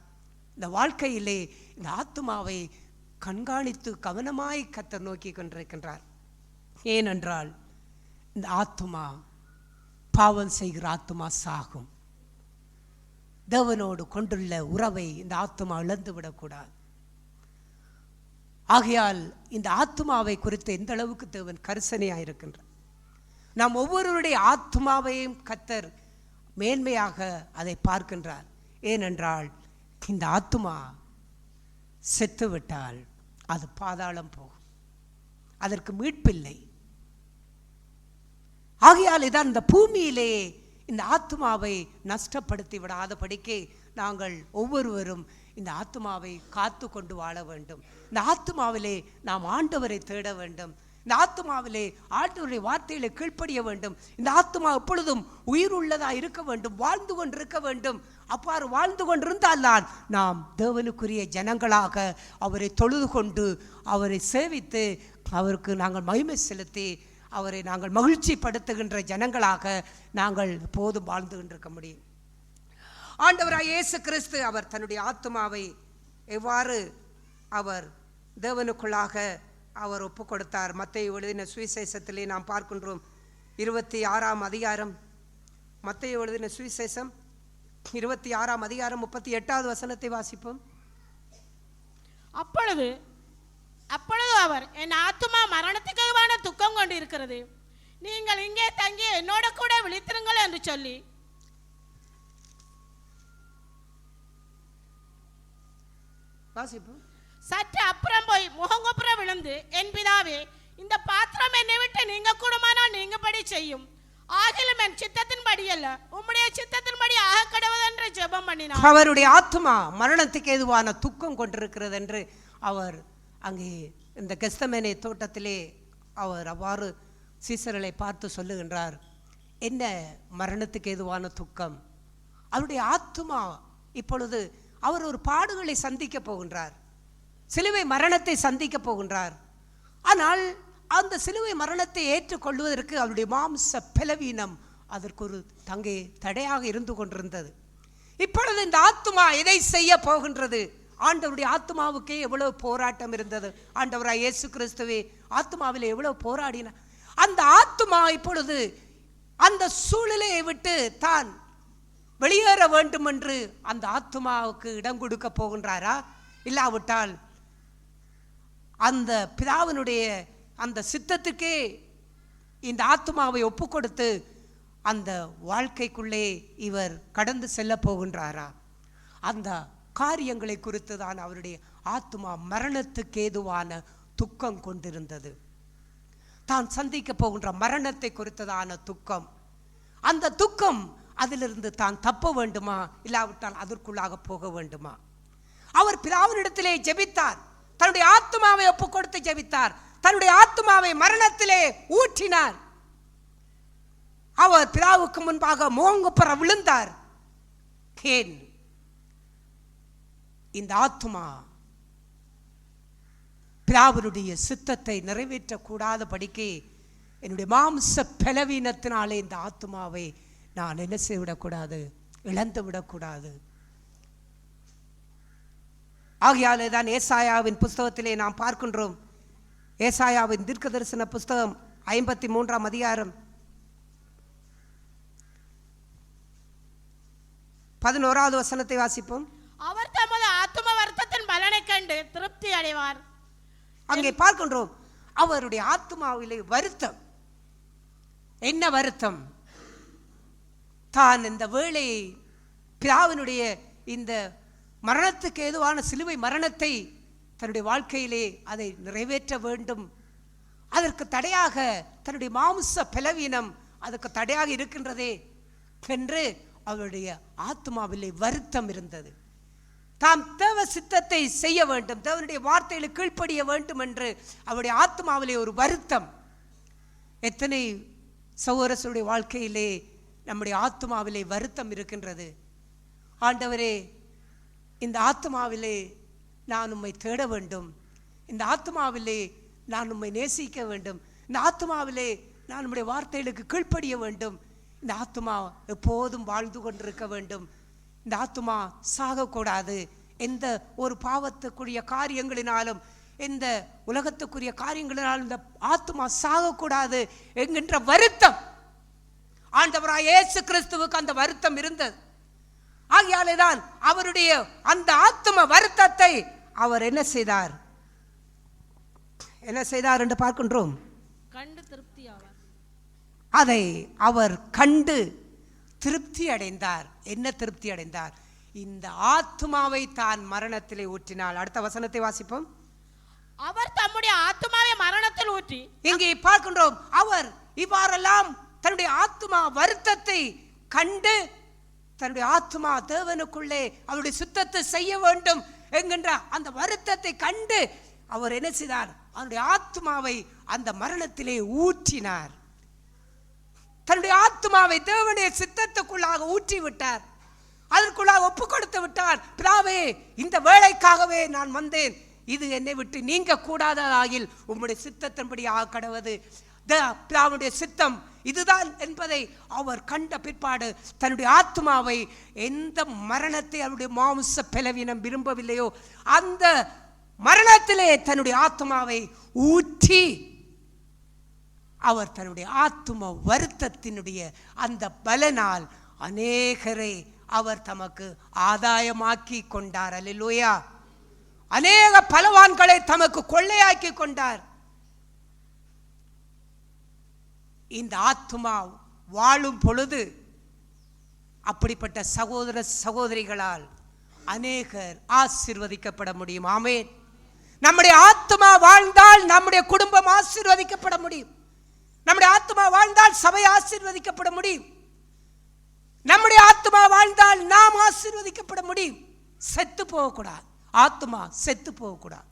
இந்த வாழ்க்கையிலே இந்த ஆத்மாவை கண்காணித்து கவனமாய் கர்த்தர் நோக்கி கொண்டிருக்கின்றார். ஏனென்றால் இந்த ஆத்துமா, பாவம் செய்கிற ஆத்துமா சாகும். தேவனோடு கொண்டுள்ள உறவை இந்த ஆத்துமா இழந்து விடக்கூடாது. ஆகையால் இந்த ஆத்துமாவை குறித்து எந்த அளவுக்கு தேவன் கரிசனையாக இருக்கின்றார். நாம் ஒவ்வொருவருடைய ஆத்துமாவையும் கர்த்தர் மேன்மையாக அதை பார்க்கின்றார். ஏனென்றால் இந்த ஆத்துமா செத்துவிட்டால் அது பாதாளம் போகும், அதற்கு மீட்பில்லை. ஆகையால் இதான் இந்த பூமியிலே இந்த ஆத்துமாவை நஷ்டப்படுத்தி விடாதபடிக்கு நாங்கள் ஒவ்வொருவரும் இந்த ஆத்துமாவை காத்து கொண்டு வாழ வேண்டும். இந்த ஆத்துமாவிலே நாம் ஆண்டவரை தேட வேண்டும். இந்த ஆத்துமாவிலே ஆண்டவருடைய வார்த்தைகளை கீழ்ப்படிய வேண்டும். இந்த ஆத்துமா எப்பொழுதும் உயிர் உள்ளதா இருக்க வேண்டும், வாழ்ந்து கொண்டிருக்க வேண்டும். அவ்வாறு வாழ்ந்து கொண்டிருந்தால் தான் நாம் தேவனுக்குரிய ஜனங்களாக அவரை தொழுது கொண்டு அவரை சேவித்து அவருக்கு நாங்கள் மகிமை செலுத்தி அவரை நாங்கள் மகிழ்ச்சி படுத்துகின்ற ஜனங்களாக நாங்கள் போதும் வாழ்ந்து கொண்டிருக்க முடியும். ஆண்டவராய் இயேசு கிறிஸ்து அவர் தன்னுடைய ஆத்துமாவை எவ்வாறு அவர் தேவனுக்குள்ளாக அவர் ஒப்பு கொடுத்தார். மத்தேயு எழுதின சுவிசேஷத்திலே நாம் பார்க்கின்றோம். 26ஆம் அதிகாரம், மத்தேயு எழுதின சுவிசேஷம் 26ஆம் அதிகாரம் 38வது வசனத்தை வாசிப்போம். அப்பொழுது அவர், என் ஆத்துமா மரணத்துக்கு ஏதுவான துக்கம் கொண்டு இருக்கிறது, நீங்கள் இங்கே தங்கி என்னோட கூட விழித்திருங்கள் என்று சொல்லி வாசிப்போம். சற்று அப்புறம் போய் முகங்குப்புற விழுந்து, என் பிதாவே, இந்த பாத்திரம் என்னை விட்டு நீங்க கூடுமானால் நீங்கபடி செய்யும், ஆகிலும் என் சித்தத்தின்படி அல்ல உம்முடைய சித்தத்தின்படி ஆக கடவுள் என்று ஜெபம் பண்ணினார். அவருடைய ஆத்துமா மரணத்துக்கு ஏதுவான துக்கம் கொண்டிருக்கிறது என்று அவர் அங்கே இந்த கெத்செமனே தோட்டத்திலே அவர் அவ்வாறு சீசர்களை பார்த்து சொல்லுகின்றார். என்ன மரணத்துக்கு ஏதுவான துக்கம்? அவருடைய ஆத்துமா இப்பொழுது அவர் ஒரு பாடுகளை சந்திக்க போகின்றார், சிலுவை மரணத்தை சந்திக்க போகின்றார். ஆனால் அந்த சிலுவை மரணத்தை ஏற்றுக்கொள்வதற்கு அவருடைய மாம்ச பலவீனம் அதற்கு ஒரு தடையாக இருந்து கொண்டிருந்தது. இப்பொழுது இந்த ஆத்துமா எதை செய்ய போகின்றது? ஆண்டவருடைய ஆத்மாவுக்கே எவ்வளவு போராட்டம் இருந்தது. ஆண்டவராய் இயேசு கிறிஸ்துவே ஆத்மாவில் எவ்வளவு போராடினார். அந்த ஆத்மா இப்பொழுது அந்த சூழ்நிலையை விட்டு தான் வெளியேற வேண்டும் என்று அந்த ஆத்மாவுக்கு இடம் கொடுக்க போகின்றாரா? இல்லாவிட்டால் அந்த பிதாவினுடைய அந்த சித்தத்துக்கே இந்த ஆத்மாவை ஒப்பு கொடுத்து அந்த வாழ்க்கைக்குள்ளே இவர் கடந்து செல்ல போகின்றாரா? அந்த காரியங்களை குறித்து தான் அவருடைய ஆத்மா மரணத்துக்கு ஏதுவான துக்கம் கொண்டிருந்தது. தான் சந்திக்க போகின்ற மரணத்தை குறித்ததான துக்கம். அந்த துக்கம் அதிலிருந்து தான் தப்ப வேண்டுமா, இல்லாவிட்டால் அதற்குள்ளாக போக வேண்டுமா? அவர் பிதாவினிடத்திலே ஜெபித்தார், தன்னுடைய ஆத்மாவை ஒப்பு கொடுத்து ஜெபித்தார், தன்னுடைய ஆத்மாவை மரணத்திலே ஊற்றினார். அவர் பிதாவுக்கு முன்பாக முகங்குப்புற விழுந்தார். ஏன்? இந்த ஆத்மா பிதாவினுடைய சித்தத்தை நிறைவேற்றக்கூடாத படிக்கு என்னுடைய மாம்ச பலவீனத்தினாலே இந்த ஆத்மாவை நான் என்ன செய்துவிடக்கூடாது, இழந்து விடக்கூடாது. ஆகையாலே தான் ஏசாயாவின் புஸ்தகத்திலே நாம் பார்க்கின்றோம். ஏசாயாவின் தீர்க்க தரிசன புஸ்தகம் 53ஆம் அதிகாரம் 11வது வசனத்தை வாசிப்போம். அவர் தமது ஆத்தும வருத்தத்தின் பலனை கண்டு திருப்தி அடைவார். அங்கே பார்க்கின்றோம் அவருடைய ஆத்மாவிலே வருத்தம். என்ன வருத்தம்? தான் இந்த வேளை பிதாவினுடைய இந்த மரணத்துக்கு ஏதுவான சிலுவை மரணத்தை தன்னுடைய வாழ்க்கையிலே அதை நிறைவேற்ற வேண்டும். அதற்கு தடையாக தன்னுடைய மாம்ச பலவீனம் அதற்கு தடையாக இருக்கின்றதே என்று அவருடைய ஆத்மாவிலே வருத்தம் இருந்தது. தாம் தேவ சித்தத்தை செய்ய வேண்டும், தேவனுடைய வார்த்தைகளை கீழ்ப்படிய வேண்டும் என்று அவருடைய ஆத்மாவிலே ஒரு வருத்தம். எத்தனை சகோதரர்களுடைய வாழ்க்கையிலே நம்முடைய ஆத்மாவிலே வருத்தம் இருக்கின்றது. ஆண்டவரே, இந்த ஆத்மாவிலே நான் உம்மை தேட வேண்டும், இந்த ஆத்மாவிலே நான் உம்மை நேசிக்க வேண்டும், இந்த ஆத்மாவிலே நான் உம்முடைய வார்த்தைகளுக்கு கீழ்ப்படிய வேண்டும், இந்த ஆத்மா எப்போதும் வாழ்ந்து கொண்டிருக்க வேண்டும், இந்த ஆத்மா சாகக்கூடாது, எந்த ஒரு பாவத்துக்குரிய காரியங்களினாலும் இந்த உலகத்துக்குரிய காரியங்களினால் இந்த ஆத்துமா சாகக்கூடாது என்கின்ற வருத்தம் ஆண்டவராய் இயேசு கிறிஸ்துவுக்கு அந்த வருத்தம் இருந்தது. ஆகையாலே தான் அவருடைய அந்த ஆத்தும வருத்தத்தை அவர் என்ன செய்தார் என்று பார்க்கின்றோம். கண்டு திருப்தி ஆவார். அதை அவர் கண்டு திருப்தி அடைந்தார். என்ன திருப்தி அடைந்தார்? இந்த ஆத்துமாவை தான் மரணத்திலே ஊற்றினார். அடுத்த வசனத்தை வாசிப்போம். அவர் தம்முடைய ஆத்துமாவை மரணத்தில் ஊற்றி, இங்கே பார்க்கின்றோம், அவர் இவ்வாறெல்லாம் தன்னுடைய ஆத்துமா வருத்தத்தை கண்டு தன்னுடைய ஆத்துமா தேவனுக்குள்ளே அவருடைய சுத்தத்தை செய்ய வேண்டும் என்கின்ற அந்த வருத்தத்தை கண்டு அவர் என்ன செய்தார்? அவருடைய ஆத்துமாவை அந்த மரணத்திலே ஊற்றினார். தன்னுடைய ஆத்துமாவை தேவனுடைய சித்தத்துக்குள்ளாக ஊற்றி விட்டார். அதற்குள்ளாக ஒப்பு கொடுத்து விட்டார். பிதாவே, இந்த வேளைக்காகவே நான் வந்தேன். இது என்னை விட்டு நீங்க கூடாததாகில் உம்முடைய சித்தத்தின்படி கடவது. பிதாவுடைய சித்தம் இதுதான் என்பதை அவர் கண்ட பிற்பாடு தன்னுடைய ஆத்மாவை, எந்த மரணத்தை அவருடைய மாம்ச பலவீனம் விரும்பவில்லையோ அந்த மரணத்திலே தன்னுடைய ஆத்மாவை ஊற்றி அவர் தன்னுடைய ஆத்தும வருத்தத்தினுடைய அந்த பலனால் அநேகரை அவர் தமக்கு ஆதாயமாக்கி கொண்டார். அல்லேலூயா. அநேக பலவான்களை தமக்கு கொள்ளையாக்கி கொண்டார். இந்த ஆத்துமா வாழும் பொழுது அப்படிப்பட்ட சகோதர சகோதரிகளால் அநேகர் ஆசீர்வதிக்கப்பட முடியும். ஆமென். நம்முடைய ஆத்துமா வாழ்ந்தால் நம்முடைய குடும்பம் ஆசீர்வதிக்கப்பட முடியும். நம்முடைய ஆத்துமா வாழ்ந்தால் சபை ஆசீர்வதிக்கப்பட முடியும். நம்முடைய ஆத்துமா வாழ்ந்தால் நாம் ஆசீர்வதிக்கப்பட முடியும். செத்து போகக்கூடாது. ஆத்துமா செத்து போகக்கூடாது.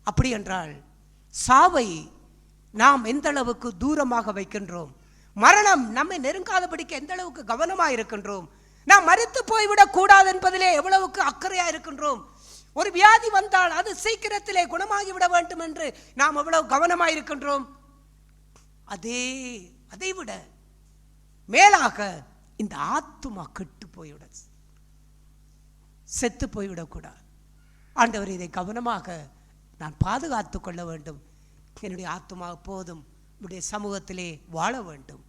அப்படி என்றால் சாவை நாம் எந்த அளவுக்கு தூரமாக வைக்கின்றோம், மரணம் நம்மை நெருங்காதபடிக்கு எந்த அளவுக்கு கவனமாக இருக்கின்றோம், நாம் மரித்து போய்விடக் கூடாது என்பதிலே எவ்வளவுக்கு அக்கறையாக இருக்கின்றோம். ஒரு வியாதி வந்தால் அது சீக்கிரத்திலே குணமாகிவிட வேண்டும் என்று நாம் எவ்வளவு கவனமாக இருக்கின்றோம். அதை விட மேலாக இந்த ஆத்துமா கெட்டு போய்விட, செத்து போய்விடக்கூடாது. ஆண்டவர் இதை கவனமாக நான் பாதுகாத்து கொள்ள வேண்டும். என்னுடைய ஆத்துமா போதும் என்னுடைய சமூகத்திலே வாழ வேண்டும்,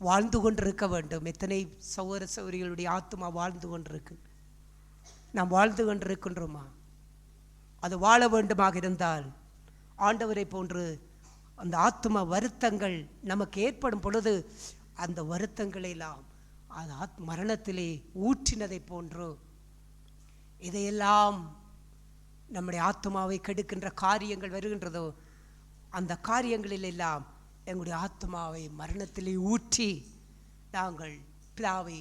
வாழ்ந்து கொண்டிருக்க வேண்டும். எத்தனை சகோதர சகோதரிகளுடைய ஆத்துமா வாழ்ந்து கொண்டிருக்கு. நாம் வாழ்ந்து கொண்டிருக்கின்றோமா? அது வாழ வேண்டுமாக இருந்தால் ஆண்டவரை போன்று அந்த ஆத்தும வருத்தங்கள் நமக்கு ஏற்படும் பொழுது அந்த வருத்தங்களை எல்லாம் அது மரணத்திலே ஊற்றினதை போன்று இதையெல்லாம் நம்முடைய ஆத்துமாவை கெடுக்கின்ற காரியங்கள் வருகின்றதோ அந்த காரியங்களில் எல்லாம் எங்களுடைய ஆத்மாவை மரணத்திலே ஊற்றி நாங்கள் பிதாவை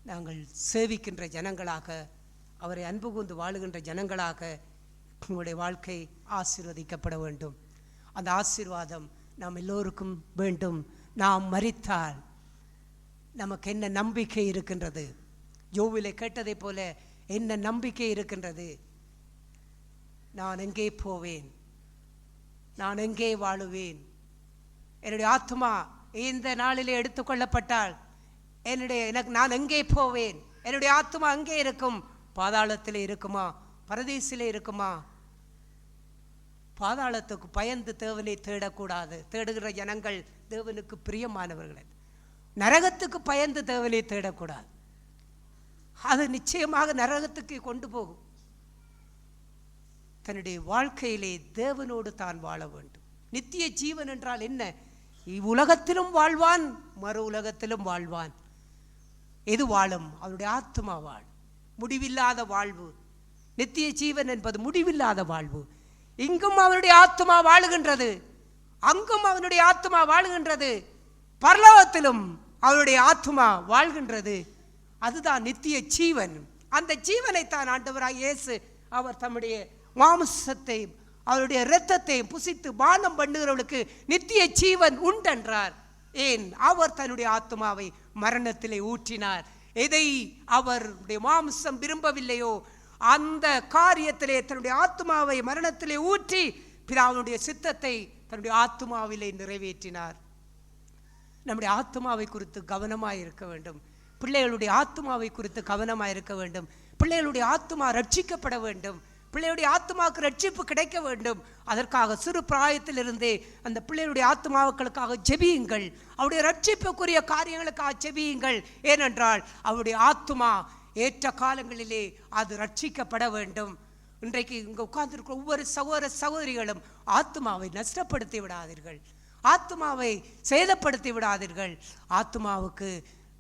நாங்கள் சேவிக்கின்ற ஜனங்களாக, அவரை அன்பு கூர்ந்து வாழுகின்ற ஜனங்களாக உங்களுடைய வாழ்க்கை ஆசீர்வதிக்கப்பட வேண்டும். அந்த ஆசீர்வாதம் நாம் எல்லோருக்கும் வேண்டும். நாம் மரித்தால் நமக்கு என்ன நம்பிக்கை இருக்கின்றது? யோவிலே கேட்டதை போல என்ன நம்பிக்கை இருக்கின்றது? நான் எங்கே போவேன்? நான் எங்கே வாழுவேன்? என்னுடைய ஆத்மா இந்த நாளிலே எடுத்துக்கொள்ளப்பட்டால் நான் எங்கே போவேன்? என்னுடைய ஆத்மா அங்கே இருக்கும். பாதாளத்திலே இருக்குமா? பரதீசிலே இருக்குமா? பாதாளத்துக்கு பயந்து தேவனை தேடக்கூடாது. தேடுகிற ஜனங்கள் தேவனுக்கு பிரியமானவர்கள். நரகத்துக்கு பயந்து தேவனை தேடக்கூடாது. அது நிச்சயமாக நரகத்துக்கு கொண்டு போகும். தன்னுடைய வாழ்க்கையிலே தேவனோடு தான் வாழ வேண்டும். நித்திய ஜீவன் என்றால் என்ன? இவ்வுலகத்திலும் வாழ்வான், மறு உலகத்திலும் வாழ்வான். எது வாழும்? அவருடைய ஆத்மா வாழ். முடிவில்லாத வாழ்வு. நித்திய ஜீவன் என்பது முடிவில்லாத வாழ்வு. இங்கும் அவனுடைய ஆத்மா வாழுகின்றது, அங்கும் அவனுடைய ஆத்மா வாழுகின்றது, பரலோகத்திலும் அவருடைய ஆத்மா வாழ்கின்றது. அதுதான் நித்திய ஜீவன். அந்த ஜீவனைத்தான் ஆண்டவராய் இயேசு அவர் தம்முடைய மாம்சத்தையும் அவருடைய இரத்தத்தையும் புசித்து பானம் பண்ணுகிறவர்களுக்கு நித்திய ஜீவன் உண்டென்றார். ஏன்? அவர் தன்னுடைய ஆத்மாவை மரணத்திலே ஊற்றினார். எதை அவருடைய மாம்சம் விரும்பவில்லையோ அந்த காரியத்திலே தன்னுடைய ஆத்மாவை மரணத்திலே ஊற்றி பிதாவுடைய சித்தத்தை தன்னுடைய ஆத்மாவிலே நிறைவேற்றினார். நம்முடைய ஆத்மாவை குறித்து கவனமாக இருக்க வேண்டும். பிள்ளைகளுடைய ஆத்மாவை குறித்து கவனமாக இருக்க வேண்டும். பிள்ளைகளுடைய ஆத்மா ரட்சிக்கப்பட வேண்டும். பிள்ளையுடைய ஆத்மாவுக்கு ரட்சிப்பு கிடைக்க வேண்டும். அதற்காக சிறு பிராயத்திலிருந்தே அந்த பிள்ளையுடைய ஆத்மாக்களுக்காக ஜெபியுங்கள். அவருடைய ரட்சிப்புக்குரிய காரியங்களுக்காக ஜெபியுங்கள். ஏனென்றால் அவருடைய ஆத்மா ஏற்ற காலங்களிலே அது ரட்சிக்கப்பட வேண்டும். இன்றைக்கு இங்கே உட்கார்ந்திருக்கிற ஒவ்வொரு சகோதர சகோதரிகளும் ஆத்மாவை நஷ்டப்படுத்தி விடாதீர்கள், ஆத்மாவை சேதப்படுத்தி விடாதீர்கள், ஆத்மாவுக்கு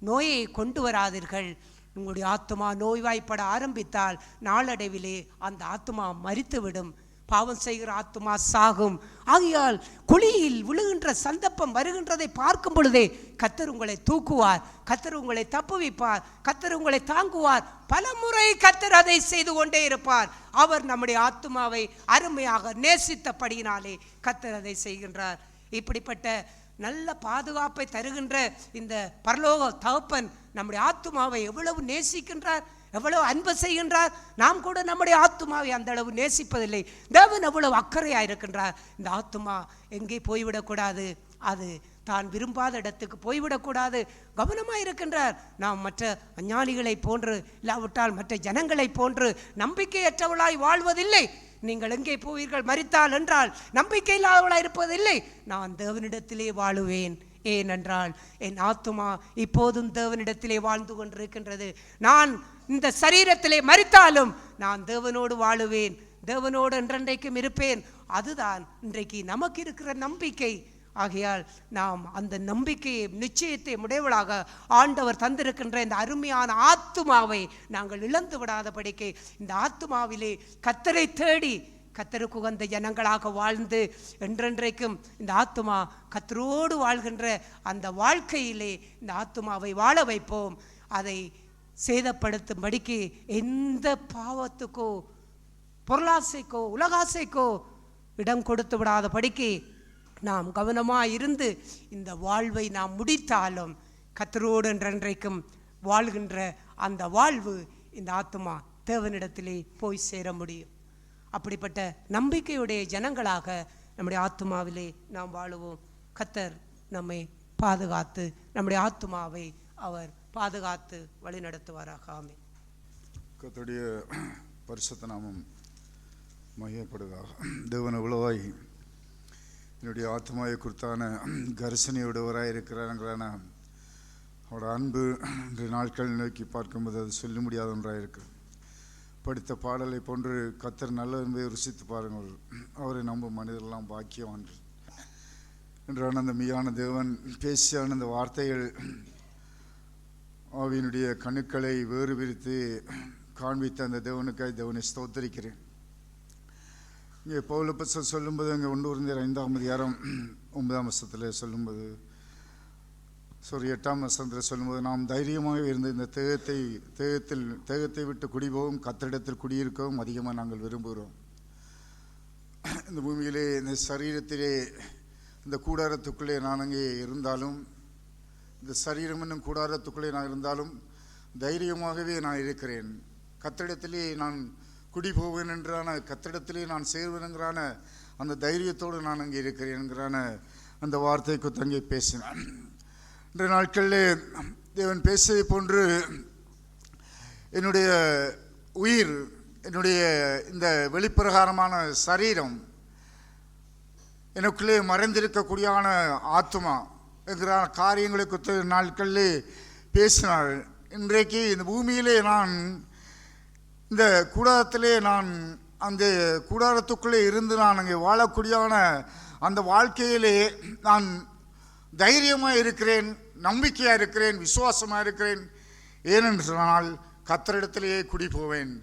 நோயை கொண்டு வராதீர்கள். உங்களுடைய ஆத்மா நோய்வாய்ப்பட ஆரம்பித்தால் நாளடைவிலே அந்த ஆத்மா மரித்துவிடும். பாவம் செய்கிற ஆத்மா சாகும். ஆகையால் குழியில் விழுகின்ற சந்தர்ப்பம் வருகின்றதை பார்க்கும் பொழுதே கர்த்தர் உங்களை தூக்குவார், கர்த்தர் உங்களை தப்புவிப்பார், கர்த்தர் உங்களை தாங்குவார். பல முறை கர்த்தர் அதை செய்து கொண்டே இருப்பார். அவர் நம்முடைய ஆத்மாவை அருமையாக நேசித்தபடியினாலே கர்த்தர் அதை செய்கின்றார். இப்படிப்பட்ட நல்ல பாதுகாப்பை தருகின்ற இந்த பரலோக தகப்பன் நம்முடைய ஆத்மாவை எவ்வளவு நேசிக்கின்றார், எவ்வளவு அன்பு செய்கின்றார். நாம் கூட நம்முடைய ஆத்மாவை அந்த அளவு நேசிப்பதில்லை. தேவன் எவ்வளவு அக்கறையாக இருக்கின்றார். இந்த ஆத்மா எங்கே போய்விடக்கூடாது, அது தான் விரும்பாத இடத்துக்கு போய்விடக்கூடாது, கவனமாக இருக்கின்றார். நாம் மற்ற அஞ்ஞானிகளை போன்று இல்லாவிட்டால் மற்ற ஜனங்களை போன்று நம்பிக்கையற்றவளாய் வாழ்வதில்லை. நீங்கள் எங்கே போவீர்கள் மரித்தால் என்றால் நம்பிக்கை இல்லாதவளாய் இருப்பதில்லை. நான் தேவனிடத்திலே வாழுவேன். ஏனென்றால் என் ஆத்துமா இப்போதும் தேவனிடத்திலே வாழ்ந்து கொண்டிருக்கின்றது. நான் இந்த சரீரத்திலே மரித்தாலும் நான் தேவனோடு வாழுவேன், தேவனோடு என்றென்றைக்கும் இருப்பேன். அதுதான் இன்றைக்கு நமக்கு இருக்கிற நம்பிக்கை. ஆகையால் நாம் அந்த நம்பிக்கையை நிச்சயத்தை உடையவளாக ஆண்டவர் தந்திருக்கின்ற இந்த அருமையான ஆத்துமாவை நாங்கள் இழந்து விடாதபடிக்கு இந்த ஆத்துமாவிலே கர்த்தரை தேடி கர்த்தருக்கு உகந்த ஜனங்களாக வாழ்ந்து என்றென்றைக்கும் இந்த ஆத்துமா கர்த்தரோடு வாழ்கின்ற அந்த வாழ்க்கையிலே இந்த ஆத்துமாவை வாழ வைப்போம். அதை சேதப்படுத்தும்படிக்கு எந்த பாவத்துக்கோ பொருளாசைக்கோ உலகாசைக்கோ இடம் கொடுத்து விடாதபடிக்கு நாம் கவனமாக இருந்து இந்த வாழ்வை நாம் முடித்தாலும் கர்த்தரோடு என்றென்றைக்கும் வாழ்கின்ற அந்த வாழ்வு இந்த ஆத்துமா தேவனிடத்திலே போய் சேர முடியும். அப்படிப்பட்ட நம்பிக்கையுடைய ஜனங்களாக நம்முடைய ஆத்துமாவிலே நாம் வாழுவோம். கர்த்தர் நம்மை பாதுகாத்து நம்முடைய ஆத்துமாவை அவர் பாதுகாத்து வழி நடத்துவாராக. ஆமென். கர்த்தருடைய பரிசுத்த நாமம் மகிமைப்படுவதாக. தேவன் எவ்வளவாய் என்னுடைய ஆத்மாவை குறித்தான கரிசனையுடையவராக இருக்கிறாங்கிறான அவரோட அன்பு இன்று நாட்கள் நோக்கி பார்க்கும்போது அது சொல்ல முடியாத ஒன்றாக இருக்கு. படித்த பாடலை போன்று கர்த்தர் நல்ல என்பதை ருசித்து பாருங்கள். அவரை நம்பும் மனிதரெல்லாம் பாக்கியவான்கள் என்றான அந்த மெய்யான தேவன் பேசியான அந்த வார்த்தைகள் ஆவியினுடைய கணுக்களை வேறு பிரித்து காண்பித்த அந்த தேவனுக்காய் தேவனை ஸ்தோத்தரிக்கிறேன். இங்கே பவுலப்போஸ்தலன் சொல்லும்போது அங்கே 1 கொரிந்தியர் 5ஆம் அதிகாரம் 9ஆம் வசனத்தில் சொல்லும்போது 8ஆம் வசனத்தில் சொல்லும்போது நாம் தைரியமாக இருந்த இந்த தேகத்தை விட்டு குடிபோகும் கர்த்தரிடத்தில் குடியிருக்கவும் அதிகமாக நாங்கள் விரும்புகிறோம். இந்த பூமியிலே இந்த சரீரத்திலே இந்த கூடாரத்துக்குள்ளே நான் அங்கே இருந்தாலும், இந்த சரீரம் என்னும் கூடாரத்துக்குள்ளே நான் இருந்தாலும் தைரியமாகவே நான் இருக்கிறேன். கர்த்தரிடத்திலே நான் குடி போவேன் என்றான, கர்த்தரிடத்திலே நான் சேர்வேனுங்கிறான அந்த தைரியத்தோடு நான் அங்கே இருக்கிறேன்ங்கிறான அந்த வார்த்தைக்கு தங்கி பேசினான். இன்றைய நாட்களில் தேவன் பேசியதை போன்று என்னுடைய உயிர், என்னுடைய இந்த வெளிப்பிரகாரமான சரீரம், எனக்குள்ளே மறைந்திருக்கக்கூடியான ஆத்மா என்கிற காரியங்களை குறித்து நாட்களிலே பேசினார். இன்றைக்கு இந்த பூமியிலே நான் இந்த கூடாரத்திலே நான் அந்த கூடாரத்துக்குள்ளே இருந்து நான் அங்கே வாழக்கூடியான அந்த வாழ்க்கையிலே நான் தைரியமாக இருக்கிறேன், நம்பிக்கையாக இருக்கிறேன், விசுவாசமாக இருக்கிறேன். ஏனென்று சொன்னால் கர்த்தரிடத்திலேயே குடி போவேன்,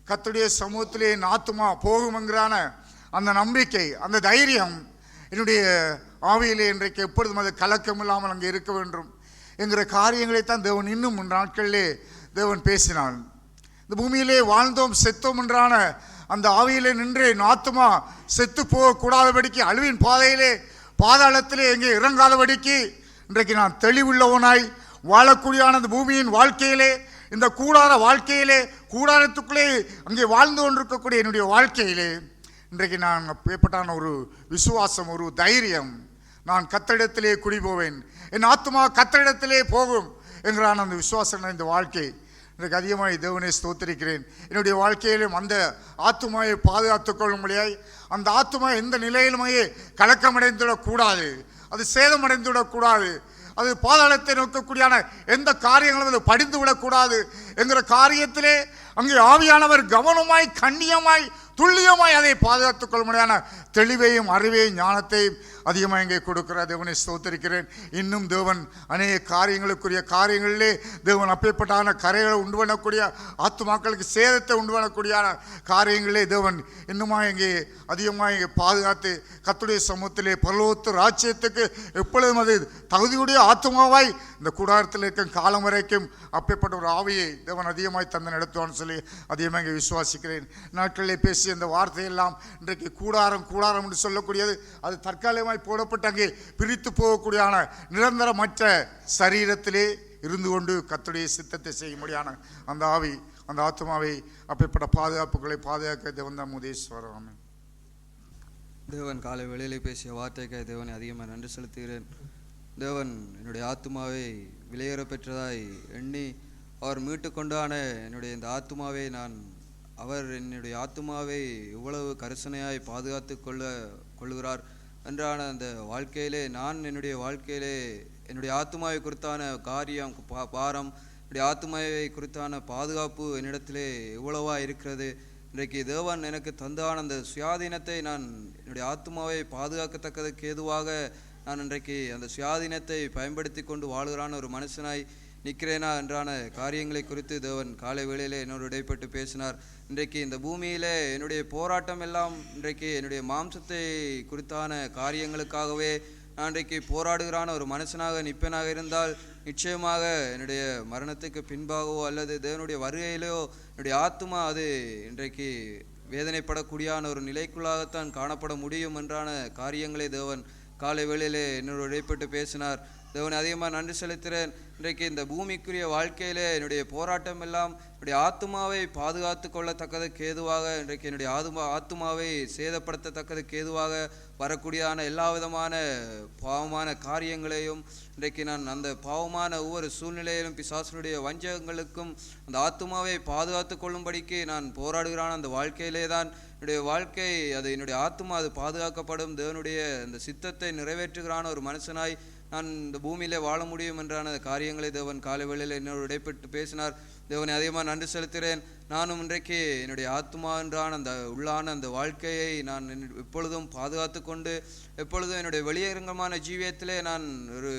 கர்த்தருடைய சமூகத்திலே என் ஆத்துமா போகுமென்கிறான அந்த நம்பிக்கை, அந்த தைரியம் என்னுடைய ஆவியிலே இன்றைக்கு எப்பொழுதும் அது கலக்கம் இல்லாமல் அங்கே இருக்க வேண்டும் என்கிற காரியங்களைத்தான் தேவன் இன்னும் நாட்களிலே தேவன் பேசினான். இந்த பூமியிலே வாழ்ந்தோம் செத்தோம் என்றான அந்த ஆவியிலே நின்று என் ஆத்துமா செத்து போகக்கூடாதபடிக்கு, அழிவின் பாதையிலே பாதாளத்திலே எங்கே இறங்காதபடிக்கு இன்றைக்கு நான் தெளிவுள்ளவனாய் வாழக்கூடியான அந்த பூமியின் வாழ்க்கையிலே, இந்த கூடார வாழ்க்கையிலே, கூடாரத்துக்குள்ளே அங்கே வாழ்ந்து கொண்டிருக்கக்கூடிய என்னுடைய வாழ்க்கையிலே இன்றைக்கு நான் ஏற்பட்டான ஒரு விசுவாசம், ஒரு தைரியம், நான் கர்த்தரிடத்திலே குடி போவேன், என் ஆத்துமா கர்த்தரிடத்திலே போகும் என்கிறான அந்த விசுவாசம் இந்த வாழ்க்கை இன்றைக்கு அதிகமாக தேவனை ஸ்தோத்திரிக்கிறேன். என்னுடைய வாழ்க்கையிலும் அந்த ஆத்துமாவை பாதுகாத்துக் கொள்ளும்படியாய், அந்த ஆத்துமா எந்த நிலையிலுமே கலக்கமடைந்துவிடக்கூடாது, அது சேதமடைந்துவிடக்கூடாது, அது பாதாளத்தை நோக்கக்கூடியான எந்த காரியங்களும் அது படிந்து விடக்கூடாது என்கிற காரியத்திலே அங்கே ஆவியானவர் கவனமாய், கண்ணியமாய், துல்லியமாய் அதை பாதுகாத்துக் கொள்ளும்படியான தெளிவையும் அறிவையும் ஞானத்தையும் அதிகமாக இங்கே கொடுக்கிறார். தேவனை ஸ்தோத்திரிக்கிறேன். இன்னும் தேவன் அநேக காரியங்களுக்குரிய காரியங்களிலே தேவன் அப்பேற்பட்டான கரைகளை உண்டு பண்ணக்கூடிய ஆத்துமாக்களுக்கு சேதத்தை உண்டு பண்ணக்கூடிய காரியங்களிலே தேவன் இன்னுமா இங்கே அதிகமாக இங்கே பாதுகாத்து கர்த்தருடைய சமூகத்திலே பரலோக ராஜ்யத்துக்கு எப்பொழுதும் அது தகுதியுடைய ஆத்துமாவாய் இந்த கூடாரத்தில் இருக்கும் காலம் வரைக்கும் அப்பேற்பட்ட ஒரு ஆவியை தேவன் அதிகமாய் தந்து நடத்துவான்னு சொல்லி அதிகமாக இங்கே விசுவாசிக்கிறேன். நாட்களிலே பேசிய இந்த வார்த்தையெல்லாம் இன்றைக்கு கூடாரம் கூடாரம் என்று சொல்லக்கூடியது அது தற்காலிகமாக போடப்பட்டு அங்கே பிரித்து போகக்கூடியான நிரந்தரமற்ற சரீரத்திலே இருந்து கொண்டு கர்த்தருடைய சித்தத்தை செய்யும்படியான அந்த ஆவி, அந்த ஆத்மாவை அப்பேற்பட்ட பாதுகாப்புகளை பாதுகாக்க தேவன் தான் முதேஸ்வரர். ஆமென். தேவன் காலை வேளையிலே பேசிய வார்த்தைக்காய் தேவனை அதிகமாக நன்றி செலுத்துகிறேன். தேவன் என்னுடைய ஆத்துமாவை விலையேற பெற்றதாய் எண்ணி அவர் மீட்டு கொண்டான என்னுடைய இந்த ஆத்துமாவை அவர் என்னுடைய ஆத்துமாவை இவ்வளவு கரிசனையாய் பாதுகாத்து கொள்ளுகிறார் என்றான அந்த வாழ்க்கையிலே நான் என்னுடைய வாழ்க்கையிலே என்னுடைய ஆத்துமாவை குறித்தான காரியம் பாரம், என்னுடைய ஆத்துமாவை குறித்தான பாதுகாப்பு என்னிடத்திலே இவ்வளவா இருக்கிறது. இன்றைக்கு தேவன் எனக்கு தந்தான அந்த சுயாதீனத்தை நான் என்னுடைய ஆத்துமாவை பாதுகாக்கத்தக்கதுக்கு ஏதுவாக நான் இன்றைக்கு அந்த சுயாதீனத்தை பயன்படுத்தி கொண்டு வாழுகிறான ஒரு மனுஷனாய் நிற்கிறேனா என்றான காரியங்களை குறித்து தேவன் காலை வேளையிலே என்னோடு இடைப்பட்டு பேசினார். இன்றைக்கு இந்த பூமியிலே என்னுடைய போராட்டம் எல்லாம் இன்றைக்கு என்னுடைய மாம்சத்தை குறித்தான காரியங்களுக்காகவே நான் இன்றைக்கு போராடுகிறான ஒரு மனுஷனாக நிற்பனாக இருந்தால் நிச்சயமாக என்னுடைய மரணத்துக்கு பின்பாகவோ அல்லது தேவனுடைய வருகையிலோ என்னுடைய ஆத்துமா அது இன்றைக்கு வேதனைப்படக்கூடியான ஒரு நிலைக்குள்ளாகத்தான் காணப்பட முடியும் என்றான காரியங்களை தேவன் காலை வேளையிலே என்னோடு இடைப்பட்டு பேசினார். தேவனை அதிகமாக நன்றி செலுத்துகிறேன். இன்றைக்கு இந்த பூமிக்குரிய வாழ்க்கையிலே என்னுடைய போராட்டம் எல்லாம் என்னுடைய ஆத்துமாவை பாதுகாத்து கொள்ளத்தக்கதுக்கு ஏதுவாக, இன்றைக்கு என்னுடைய ஆத்துமாவை சேதப்படுத்தத்தக்கதுக்கு ஏதுவாக வரக்கூடியான எல்லா விதமான பாவமான காரியங்களையும் இன்றைக்கு நான் அந்த பாவமான ஒவ்வொரு சூழ்நிலையிலும் பிசாசனுடைய வஞ்சகங்களுக்கும் அந்த ஆத்துமாவை பாதுகாத்து கொள்ளும்படிக்கு நான் போராடுகிறான அந்த வாழ்க்கையிலே தான் என்னுடைய வாழ்க்கை அது என்னுடைய ஆத்துமா அது பாதுகாக்கப்படும். தேவனுடைய அந்த சித்தத்தை நிறைவேற்றுகிறான ஒரு மனுஷனாய் நான் இந்த பூமியிலே வாழ முடியும் என்றான காரியங்களை தேவன் காலை வேளையில் என்னோடு இடைப்பட்டு பேசினார். தேவனை அதிகமாக நன்றி செலுத்துகிறேன். நானும் இன்றைக்கு என்னுடைய ஆத்மா என்றான அந்த உள்ளான அந்த வாழ்க்கையை நான் எப்பொழுதும் பாதுகாத்து கொண்டு எப்பொழுதும் என்னுடைய வெளியரங்கமான ஜீவியத்திலே நான் ஒரு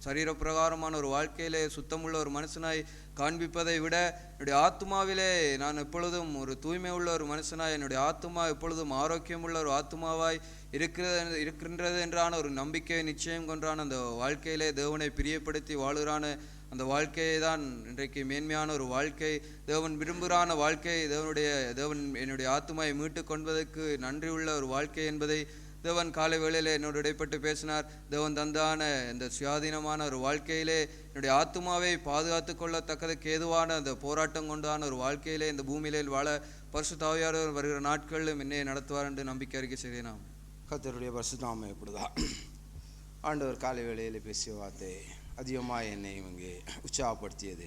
சரீரப்பிரகாரமான ஒரு வாழ்க்கையிலே சுத்தமுள்ள ஒரு மனுஷனாய் காண்பிப்பதை விட என்னுடைய ஆத்மாவிலே நான் எப்பொழுதும் ஒரு தூய்மை உள்ள ஒரு மனுஷனாய், என்னுடைய ஆத்மா எப்பொழுதும் ஆரோக்கியமுள்ள ஒரு ஆத்மாவாய் இருக்கின்றது என்றான ஒரு நம்பிக்கை நிச்சயம் கொன்றான அந்த வாழ்க்கையிலே தேவனை பிரியப்படுத்தி வாழுகிறான அந்த வாழ்க்கையை தான் இன்றைக்கு மேன்மையான ஒரு வாழ்க்கை, தேவன் விரும்புகிறான வாழ்க்கை, தேவன் என்னுடைய ஆத்மாவை மீட்டு கொள்வதற்கு நன்றி உள்ள ஒரு வாழ்க்கை என்பதை தேவன் காலை வேளையில் என்னோடு இடைப்பட்டு பேசினார். தேவன் தந்தான இந்த சுயாதீனமான ஒரு வாழ்க்கையிலே என்னுடைய ஆத்துமாவை பாதுகாத்து கொள்ளத்தக்கதுக்கு ஏதுவான அந்த போராட்டம் கொண்டான ஒரு வாழ்க்கையிலே இந்த பூமியிலே வாழ பரிசுத்த ஆவியானவர் வருகிற நாட்களிலும் என்னை நடத்துவார் என்று நம்பிக்கை அறிக்கை செய்தேன். கர்த்தருடைய பரிசுத்த நாமம் எப்படிதான் ஆண்டவர் காலை வேளையில் பேசிய வார்த்தை அதிகமாக என்னை இங்கே உற்சாகப்படுத்தியது.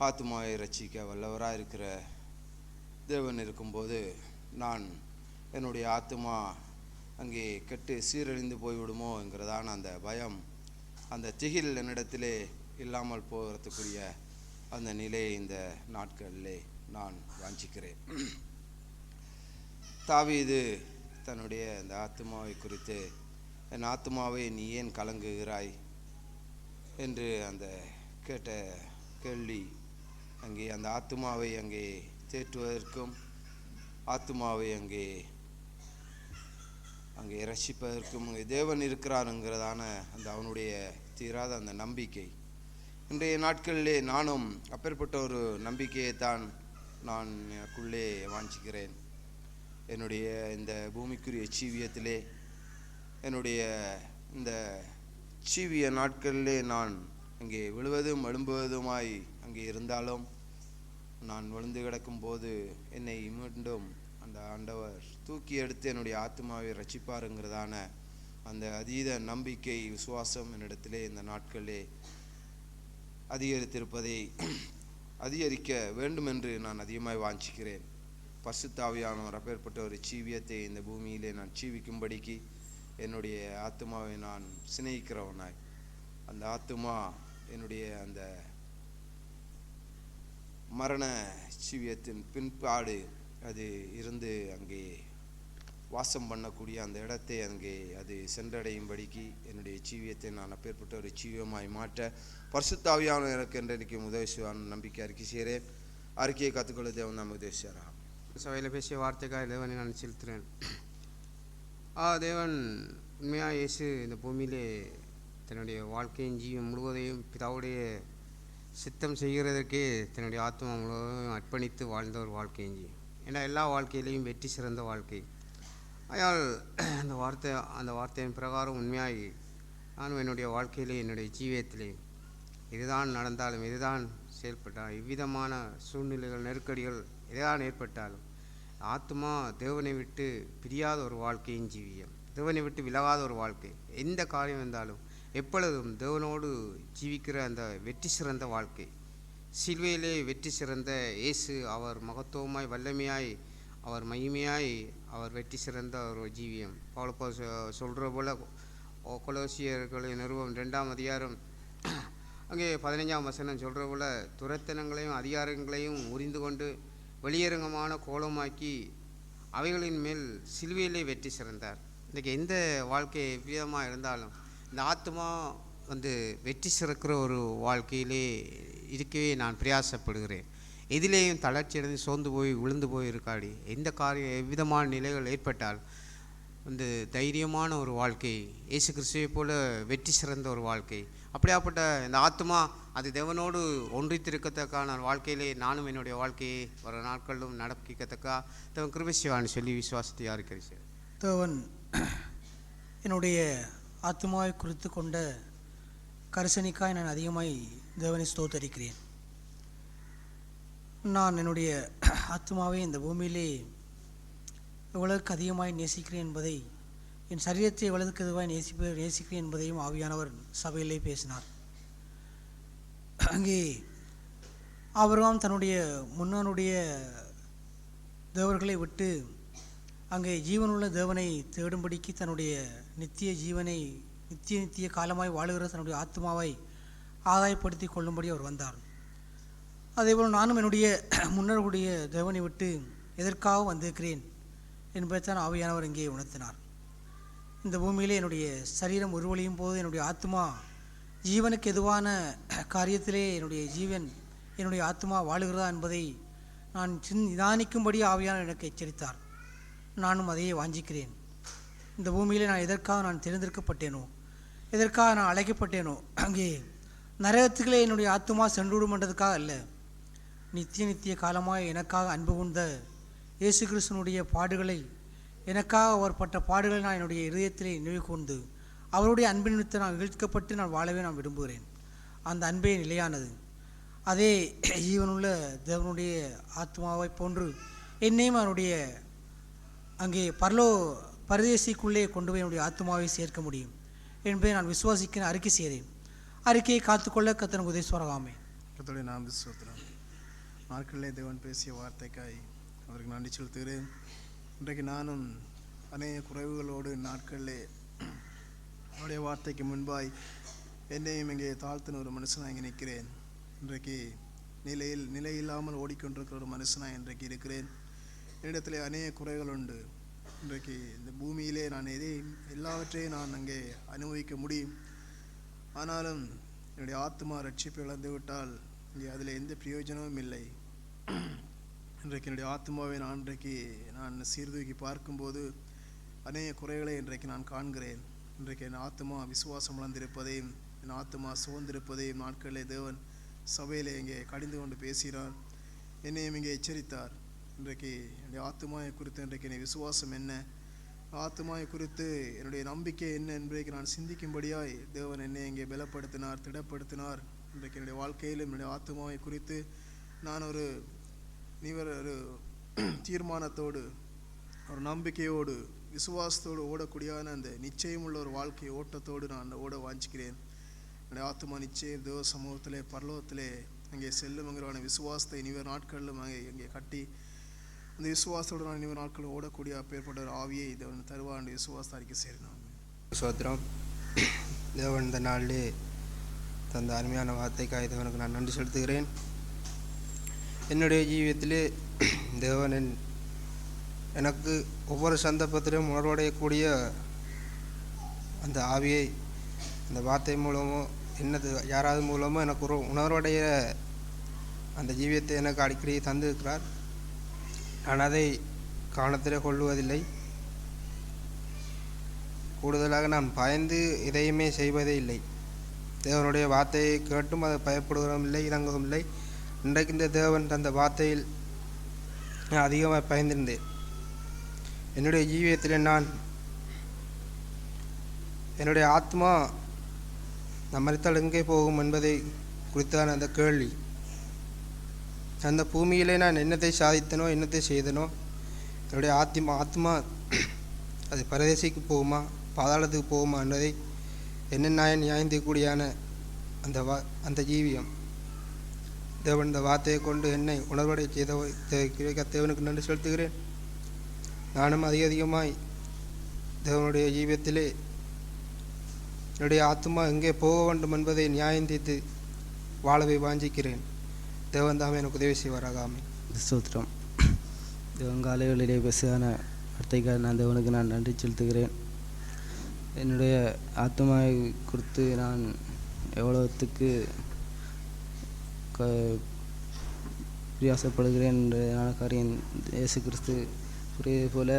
ஆத்துமாவை ரட்சிக்க வல்லவராக இருக்கிற தேவன் இருக்கும்போது நான் என்னுடைய ஆத்துமா அங்கே கெட்டு சீரழிந்து போய்விடுமோ என்கிறதான அந்த பயம், அந்த திகில் என்னிடத்திலே இல்லாமல் போகிறதுக்குரிய அந்த நிலையை இந்த நாட்களிலே நான் வாஞ்சிக்கிறேன். தாவீது தன்னுடைய அந்த ஆத்துமாவை குறித்து, என் ஆத்துமாவை நீ ஏன் கலங்குகிறாய் என்று அந்த கேட்ட கேள்வி அங்கே அந்த ஆத்துமாவை அங்கே தேற்றுவதற்கும் ஆத்துமாவை அங்கே ரட்சிப்பதற்கும் அங்கே தேவன் இருக்கிறாருங்கிறதான அந்த அவனுடைய தீராத அந்த நம்பிக்கை. இன்றைய நாட்களிலே நானும் அப்பேற்பட்ட ஒரு நம்பிக்கையை தான் நான் எனக்குள்ளே வாஞ்சிக்கிறேன். என்னுடைய இந்த பூமிக்குரிய ஜீவியத்திலே, என்னுடைய இந்த ஜீவிய நாட்களிலே நான் அங்கே விழுவதும் எழும்புவதுமாய் அங்கே இருந்தாலும், நான் விழுந்து கிடக்கும்போது என்னை மீண்டும் அந்த ஆண்டவர் தூக்கி எடுத்து என்னுடைய ஆத்மாவை ரட்சிப்பாருங்கிறதான அந்த அதீத நம்பிக்கை விசுவாசம் என்னிடத்திலே இந்த நாட்களிலே அதிகரித்திருப்பதை அதிகரிக்க வேண்டும் என்று நான் அதிகமாக வாஞ்சிக்கிறேன். பரிசுத்த ஆவியானவர் அப்பேற்பட்ட ஒரு ஜீவியத்தை இந்த பூமியிலே நான் ஜீவிக்கும்படிக்கு என்னுடைய ஆத்துமாவை நான் சிநேகிக்கிறவனாய், அந்த ஆத்துமா என்னுடைய அந்த மரண ஜீவியத்தின் பின்பாடு அது இருந்து அங்கே வாசம் பண்ணக்கூடிய அந்த இடத்தை அங்கே அது சென்றடையும்படிக்கு என்னுடைய ஜீவியத்தை நான் அப்பேற்பட்ட ஒரு ஜீவியமாய் மாற்ற பரிசுத்த ஆவியானவர் எனக்கு என்றைக்கு உதவி செய்வான் நம்பிக்கை அறிக்கை செய்கிறேன். அறிக்கையை கற்றுக்கொள்ள தேவன் நாம் உதவி செய்கிறார். சபையில் பேசிய வார்த்தைக்காக தேவனை நான் செலுத்துகிறேன். தேவன் உண்மையாக இயேசு இந்த பூமியிலே தன்னுடைய வாழ்க்கையின் ஜீவன் முழுவதையும் பிதாவுடைய சித்தம் செய்கிறதற்கே தன்னுடைய ஆத்மா முழுவதும் அர்ப்பணித்து வாழ்ந்த ஒரு வாழ்க்கையின் ஜீவன். ஏன்னா எல்லா வாழ்க்கையிலையும் வெற்றி சிறந்த வாழ்க்கை. அதனால் அந்த வார்த்தையின் பிரகாரம் உண்மையாய் நானும் என்னுடைய வாழ்க்கையிலே என்னுடைய ஜீவியத்திலே இதுதான் நடந்தாலும் இதுதான் செயல்பட்டால் இவ்விதமான சூழ்நிலைகள் நெருக்கடிகள் எதுதான் ஏற்பட்டாலும் ஆத்மா தேவனை விட்டு பிரியாத ஒரு வாழ்க்கையின் ஜீவியம், தேவனை விட்டு விலகாத ஒரு வாழ்க்கை. எந்த காரியம் இருந்தாலும் எப்பொழுதும் தேவனோடு ஜீவிக்கிற அந்த வெற்றி சிறந்த வாழ்க்கை. சிலுவையிலே வெற்றி சிறந்த இயேசு அவர் மகத்துவமாய் வல்லமையாய் அவர் மகிமையாய் அவர் வெற்றி சிறந்த ஒரு ஜீவியம். பவுலப்போ சொல்கிற போல் கொலோசியர்களின் நிறுவம் 2ஆம் அதிகாரம் அங்கே 15ஆம் வசனம் சொல்கிற போல் துரைத்தனங்களையும் அதிகாரங்களையும் உரிந்து கொண்டு வெளியரங்கமான கோலமாக்கி அவைகளின் மேல் சிலுவையிலே வெற்றி சிறந்தார். இன்றைக்கி எந்த வாழ்க்கை எவ்விதமாக இருந்தாலும் இந்த ஆத்மா வெற்றி சிறக்கிற ஒரு வாழ்க்கையிலே இருக்கவே நான் பிரயாசப்படுகிறேன். எதிலேயும் தளர்ச்சி அடைந்து சோர்ந்து போய் விழுந்து போய் இருக்காடி எந்த காரியம் எவ்விதமான நிலைகள் ஏற்பட்டால் தைரியமான ஒரு வாழ்க்கை, இயேசு கிறிஸ்துவை போல வெற்றி சிறந்த ஒரு வாழ்க்கை. அப்படியாப்பட்ட இந்த ஆத்மா அது தேவனோடு ஒன்றித்திருக்கத்தக்கான வாழ்க்கையிலே நானும் என்னுடைய வாழ்க்கையை வர நாட்களிலும் நடப்பிக்கத்தக்கா தேவன் கிருபை செய்வான்னு சொல்லி விசுவாசத்தை அறிக்கிறேன். தேவன் என்னுடைய ஆத்மாவை குறித்து கொண்ட கரிசனைக்காய் நான் அதிகமாய் தேவனை ஸ்தோத்தரிக்கிறேன். நான் என்னுடைய ஆத்மாவை இந்த பூமியிலே எவ்வளவுக்கு அதிகமாய் நேசிக்கிறேன் என்பதை, என் சரீரத்தை எவ்வளவுக்கு எதுவாய் நேசிக்கிறேன் என்பதையும் ஆவியானவர் சபையிலே பேசினார். அங்கே ஆபிரகாம் தன்னுடைய முன்னோனுடைய தேவர்களை விட்டு அங்கே ஜீவனுள்ள தேவனை தேடும்படிக்கு தன்னுடைய நித்திய ஜீவனை நித்திய காலமாய் வாழுகிற தன்னுடைய ஆத்மாவை ஆதாயப்படுத்தி கொள்ளும்படி அவர் வந்தார். அதேபோல் நானும் என்னுடைய முன்னோருடைய தேவனை விட்டு எதற்காக வந்திருக்கிறேன் என்பதைத்தான் ஆவியானவர் இங்கே உணர்த்தினார். இந்த பூமியிலே என்னுடைய சரீரம் உருவழியும் போது என்னுடைய ஆத்மா ஜீவனுக்கு எதுவான காரியத்திலே என்னுடைய ஆத்மா வாழுகிறதா என்பதை நான் நிதானிக்கும்படி ஆவியானவர் எனக்கு எச்சரித்தார். நானும் அதையே வாஞ்சிக்கிறேன். இந்த பூமியிலே நான் எதற்காக நான் தேர்ந்தெடுக்கப்பட்டேனோ, எதற்காக நான் அழைக்கப்பட்டேனோ, அங்கே நரகத்துக்களே என்னுடைய ஆத்மா சென்றுவிடும் என்றதுக்காக அல்ல, நித்திய காலமாக எனக்காக அன்பு கொண்ட இயேசு கிறிஸ்துவனுடைய பாடுகளை, எனக்காக அவர் பட்ட பாடுகளை நான் என்னுடைய இதயத்திலே நினைவு கொண்டு அவருடைய அன்பின் நிமித்தம் நான் இழுக்கப்பட்டு நான் வாழவே நான் விரும்புகிறேன். அந்த அன்பே நிலையானது. அதே ஜீவனுள்ள தேவனுடைய ஆத்மாவை போன்று என்னையும் அவனுடைய அங்கே பரதேசிக்குள்ளே கொண்டு போய் என்னுடைய ஆத்மாவை சேர்க்க முடியும் என்பதை நான் விசுவாசிக்கிறேன், அறிக்கை செய்கிறேன். அறிக்கையை காத்துக்கொள்ள கர்த்தர் உதவிஸ்வரகாமே. கர்த்தருடைய நாமத்தை ஸ்தோத்திரம். நாட்களிலே தேவன் பேசிய வார்த்தைக்காய் அவருக்கு நன்றி செலுத்துகிறேன். இன்றைக்கு நானும் அநேக குறைவுகளோடு நாட்களிலே அவருடைய வார்த்தைக்கு முன்பாய் என்னையும் இங்கே தாழ்த்தின ஒரு மனுஷனாக இங்கே நிற்கிறேன். இன்றைக்கு நிலையில்லாமல் ஓடிக்கொண்டிருக்கிற ஒரு என்னுடைய இன்றைக்கு இருக்கிறேன். என்னிடத்தில் அநேக குறைகள் உண்டு. இன்றைக்கு இந்த பூமியிலே நான் எல்லாவற்றையும் நான் அங்கே அனுபவிக்க முடியும். ஆனாலும் என்னுடைய ஆத்மா ரட்சிப்பு இழந்து விட்டால் இங்கே அதில் எந்த பிரயோஜனமும் இல்லை. இன்றைக்கு என்னுடைய ஆத்மாவை நான் சீர்தூக்கி பார்க்கும்போது அநேக குறைகளை இன்றைக்கு நான் காண்கிறேன். இன்றைக்கு என் ஆத்மா விசுவாசம் இழந்திருப்பதையும் என் ஆத்மா சுதந்திருப்பதையும் நாட்களிலே தேவன் சபையிலே இங்கே கடிந்து கொண்டு பேசினார். என்னையும் இங்கே எச்சரித்தார். இன்றைக்கு என்னுடைய ஆத்மாவை குறித்து இன்றைக்கு என்னுடைய விசுவாசம் என்ன, ஆத்மாவை குறித்து என்னுடைய நம்பிக்கை என்ன என்பதை நான் சிந்திக்கும்படியாய் தேவன் என்னை இங்கே பலப்படுத்தினார், திடப்படுத்தினார். இன்றைக்கு என்னுடைய வாழ்க்கையிலும் என்னுடைய ஆத்மாவை குறித்து நான் ஒரு தீர்மானத்தோடு, ஒரு நம்பிக்கையோடு, விசுவாசத்தோடு ஓடக்கூடியான அந்த நிச்சயமுள்ள ஒரு வாழ்க்கை ஓட்டத்தோடு நான் ஓட வாஞ்சிக்கிறேன். என்னுடைய ஆத்மா நிச்சயம் தேவ சமூகத்திலே பரலோகத்திலே அங்கே செல்லுங்கிற விசுவாசத்தை இனிவர் நாட்களிலும் இங்கே கட்டி அந்த விசுவாசத்தோடு நான் இனிவர் நாட்கள் ஓடக்கூடிய அப்பேற்பட்ட ஒரு ஆவியை தேவன் தருவான் விசுவாசத்தை அறிக்கை செய்யணும். சோத்திரம். தேவன் இந்த நாளிலே தந்த அருமையான வார்த்தைக்காக தேவனுக்கு நான் நன்றி செலுத்துகிறேன். என்னுடைய ஜீவியத்திலே தேவன் எனக்கு ஒவ்வொரு சந்தர்ப்பத்திலும் உணர்வடையக்கூடிய அந்த ஆவியை அந்த வார்த்தை மூலமோ என்னது யாராவது மூலமோ எனக்கு ஒரு உணர்வடைய அந்த ஜீவியத்தை எனக்கு அடிக்கடி தந்திருக்கிறார். நான் அதை கவனத்திலே கொள்ளுவதில்லை. கூடுதலாக நான் பயந்து எதையுமே செய்வதே இல்லை. தேவனுடைய வார்த்தையை கேட்டும் அதை பயப்படுவதும் இல்லை, இறங்கவும் இல்லை. இன்றைக்கு இந்த தேவன் தந்த வார்த்தையில் நான் அதிகமாக பயந்திருந்தேன். என்னுடைய ஜீவியத்தில் நான் என்னுடைய ஆத்மா நான் மரித்தால் எங்கே போகும் என்பதை குறித்தான அந்த கேள்வி, அந்த பூமியிலே நான் என்னத்தை சாதித்தனோ என்னத்தை செய்தனோ, என்னுடைய ஆத்மா அது பரதேசிக்கு போகுமா பாதாளத்துக்கு போகுமா என்பதை என்ன நியாயந்திக்கூடியான அந்த ஜீவியம் தேவன் இந்த வார்த்தையை கொண்டு என்னை உணர்வடை செய்த தேவனுக்கு நன்றி செலுத்துகிறேன். நானும் அதிகமாய் தேவனுடைய ஜீவியத்திலே என்னுடைய ஆத்மா எங்கே போக வேண்டும் என்பதை நியாயந்தித்து வாழவை வாஞ்சிக்கிறேன். தேவன் தாமே எனக்கு உதவி செய்வாராகாமே. ஸ்தோத்திரம். தேவன் காலைகளிலே பேசுகான வார்த்தைக்காக நான் தேவனுக்கு நான் நன்றி செலுத்துகிறேன். என்னுடைய ஆத்மாவை குறித்து நான் எவ்வளவுத்துக்கு பிரியாசப்படுகிறேன் என்ற காரியம் இயேசு கிறிஸ்து புரியுது போல,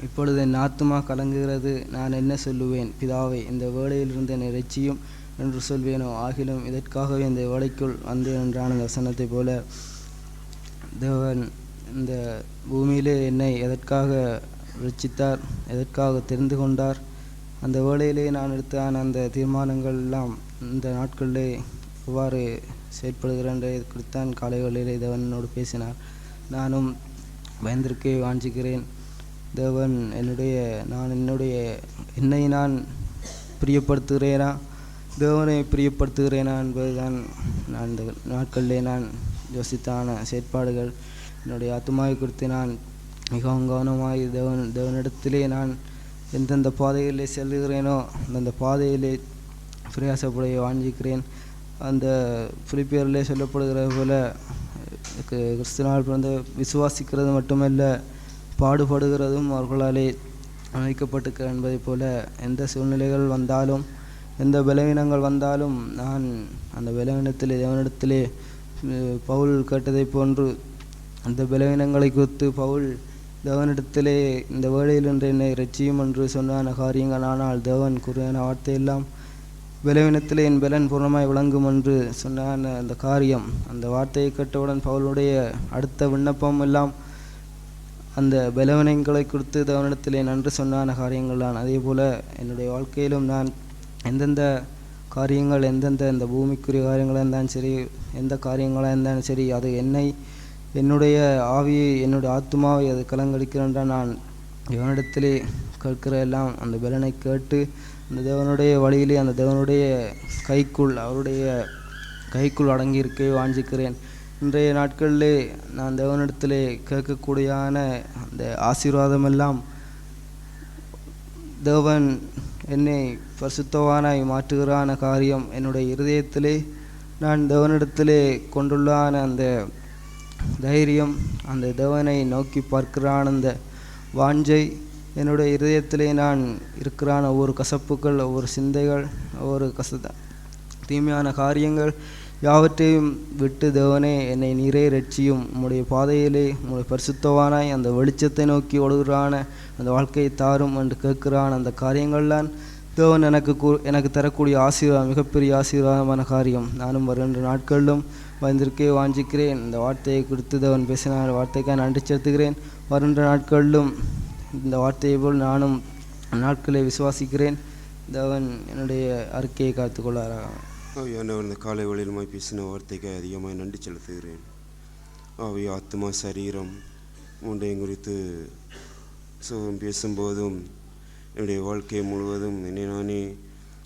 இப்பொழுது என் ஆத்துமா கலங்குகிறது, நான் என்ன சொல்லுவேன்? பிதாவை, இந்த வேளையிலிருந்து என்னை ரட்சியும் என்று சொல்வேனோ? ஆகிலும் இதற்காகவே இந்த வேளைக்குள் வந்தேன் என்றான அந்த வசனத்தை போல தேவன் இந்த பூமியிலே என்னை எதற்காக ரட்சித்தார், எதற்காக தெரிந்து கொண்டார், அந்த வேளையிலே நான் எடுத்தான அந்த தீர்மானங்கள் எல்லாம் இந்த நாட்களிலே எவ்வாறு செயற்படுகிறேன் குறித்தான் காலைகளிலே தேவனோடு பேசினார். நானும் பயந்திருக்கே வாஞ்சிக்கிறேன். தேவன் என்னை நான் பிரியப்படுத்துகிறேனா, தேவனை பிரியப்படுத்துகிறேனா என்பதுதான் நான் இந்த நாட்களிலே நான் யோசித்தான செயற்பாடுகள். என்னுடைய ஆத்துமாவை குறித்து நான் மிகவும் கவனமாய் தேவனிடத்திலே நான் எந்தெந்த பாதையிலே செல்லுகிறேனோ அந்தந்த பாதையிலே பிரயாசப்படைய வாஞ்சிக்கிறேன். அந்த பிலிப்பியரிலே சொல்லப்படுகிற போல கிறிஸ்துவினால் பிறந்த விசுவாசிக்கிறது மட்டுமல்ல, பாடுபடுகிறதும் அவர்களாலே அமைக்கப்பட்டிருக்க என்பதைப் போல எந்த சூழ்நிலைகள் வந்தாலும் எந்த பலவீனங்கள் வந்தாலும் நான் அந்த பலவீனத்திலே தேவனிடத்திலே பவுல் கேட்டதை போன்று அந்த பலவீனங்களை குறித்து பவுல் தேவனிடத்திலே இந்த வேளையில் என்று என்னை ரட்சியும் என்று சொன்னான காரியங்கள், ஆனால் தேவன் கூறின வார்த்தையெல்லாம் பலவீனத்திலே என் பலன் பூர்ணமாய் விளங்கும் என்று சொன்னான அந்த காரியம், அந்த வார்த்தையை கேட்டவுடன் பவுலுடைய அடுத்த விண்ணப்பம் எல்லாம் அந்த பலவீனங்களை குறித்து தேவனிடத்திலே நன்றி சொன்னான காரியங்கள் தான். அதே போல் என்னுடைய வாழ்க்கையிலும் நான் எந்தெந்த காரியங்கள் இந்த பூமிக்குரிய காரியங்களாக இருந்தாலும் சரி, எந்த காரியங்களாக இருந்தாலும் சரி, அது என்னுடைய ஆவியை என்னுடைய ஆத்மாவை அது கலங்கடிக்கிறேன்றால் நான் தேவனிடத்திலே கேட்கிற எல்லாம் அந்த பலனை கேட்டு அந்த தேவனுடைய வழியிலே அந்த தேவனுடைய அவருடைய கைக்குள் அடங்கியிருக்கவே வாஞ்சிக்கிறேன். இன்றைய நாட்களிலே நான் தேவனிடத்திலே கேட்கக்கூடியான அந்த ஆசீர்வாதமெல்லாம் தேவன் என்னை பரிசுத்தவானாய் மாற்றுகிறான காரியம், என்னுடைய இருதயத்திலே நான் தேவனிடத்திலே கொண்டுள்ளான அந்த தைரியம், அந்த தேவனை நோக்கி பார்க்கிறான் அந்த வாஞ்சை, என்னுடைய இருதயத்திலே நான் இருக்கிறான ஒவ்வொரு கசப்புகள், ஒவ்வொரு சிந்தைகள், ஒவ்வொரு தீமையான காரியங்கள் யாவற்றையும் விட்டு தேவனே என்னை நீரே ரட்சியும், உம்முடைய பாதையிலே உம்முடைய பரிசுத்தவானாய் அந்த வெளிச்சத்தை நோக்கி ஓடுகிறான அந்த வாழ்க்கையை தாரும் என்று கேட்கிறான். அந்த காரியங்கள்லாம் தேவன் எனக்கு தரக்கூடிய ஆசீர்வாதம், மிகப்பெரிய ஆசீர்வாதமான காரியம். நானும் வருகின்ற நாட்களிலும் வந்திருக்கே வாஞ்சிக்கிறேன். இந்த வார்த்தையை குறித்து தேவன் பேசினார், வார்த்தைக்காக நன்றி செலுத்துகிறேன். வருகின்ற நாட்களிலும் இந்த வார்த்தையை போல் நானும் நாட்களை விசுவாசிக்கிறேன். தேவன் என்னுடைய அறிக்கையை காத்துக்கொள்ளாராக. இந்த காலை வழியிலுமாய் பேசின வார்த்தைக்காக அதிகமாக நன்றி செலுத்துகிறேன். ஆவி, ஆத்மா, சரீரம் மூன்றையும் குறித்து பேசும்போதும் என்னுடைய வாழ்க்கை முழுவதும் என்னை நானே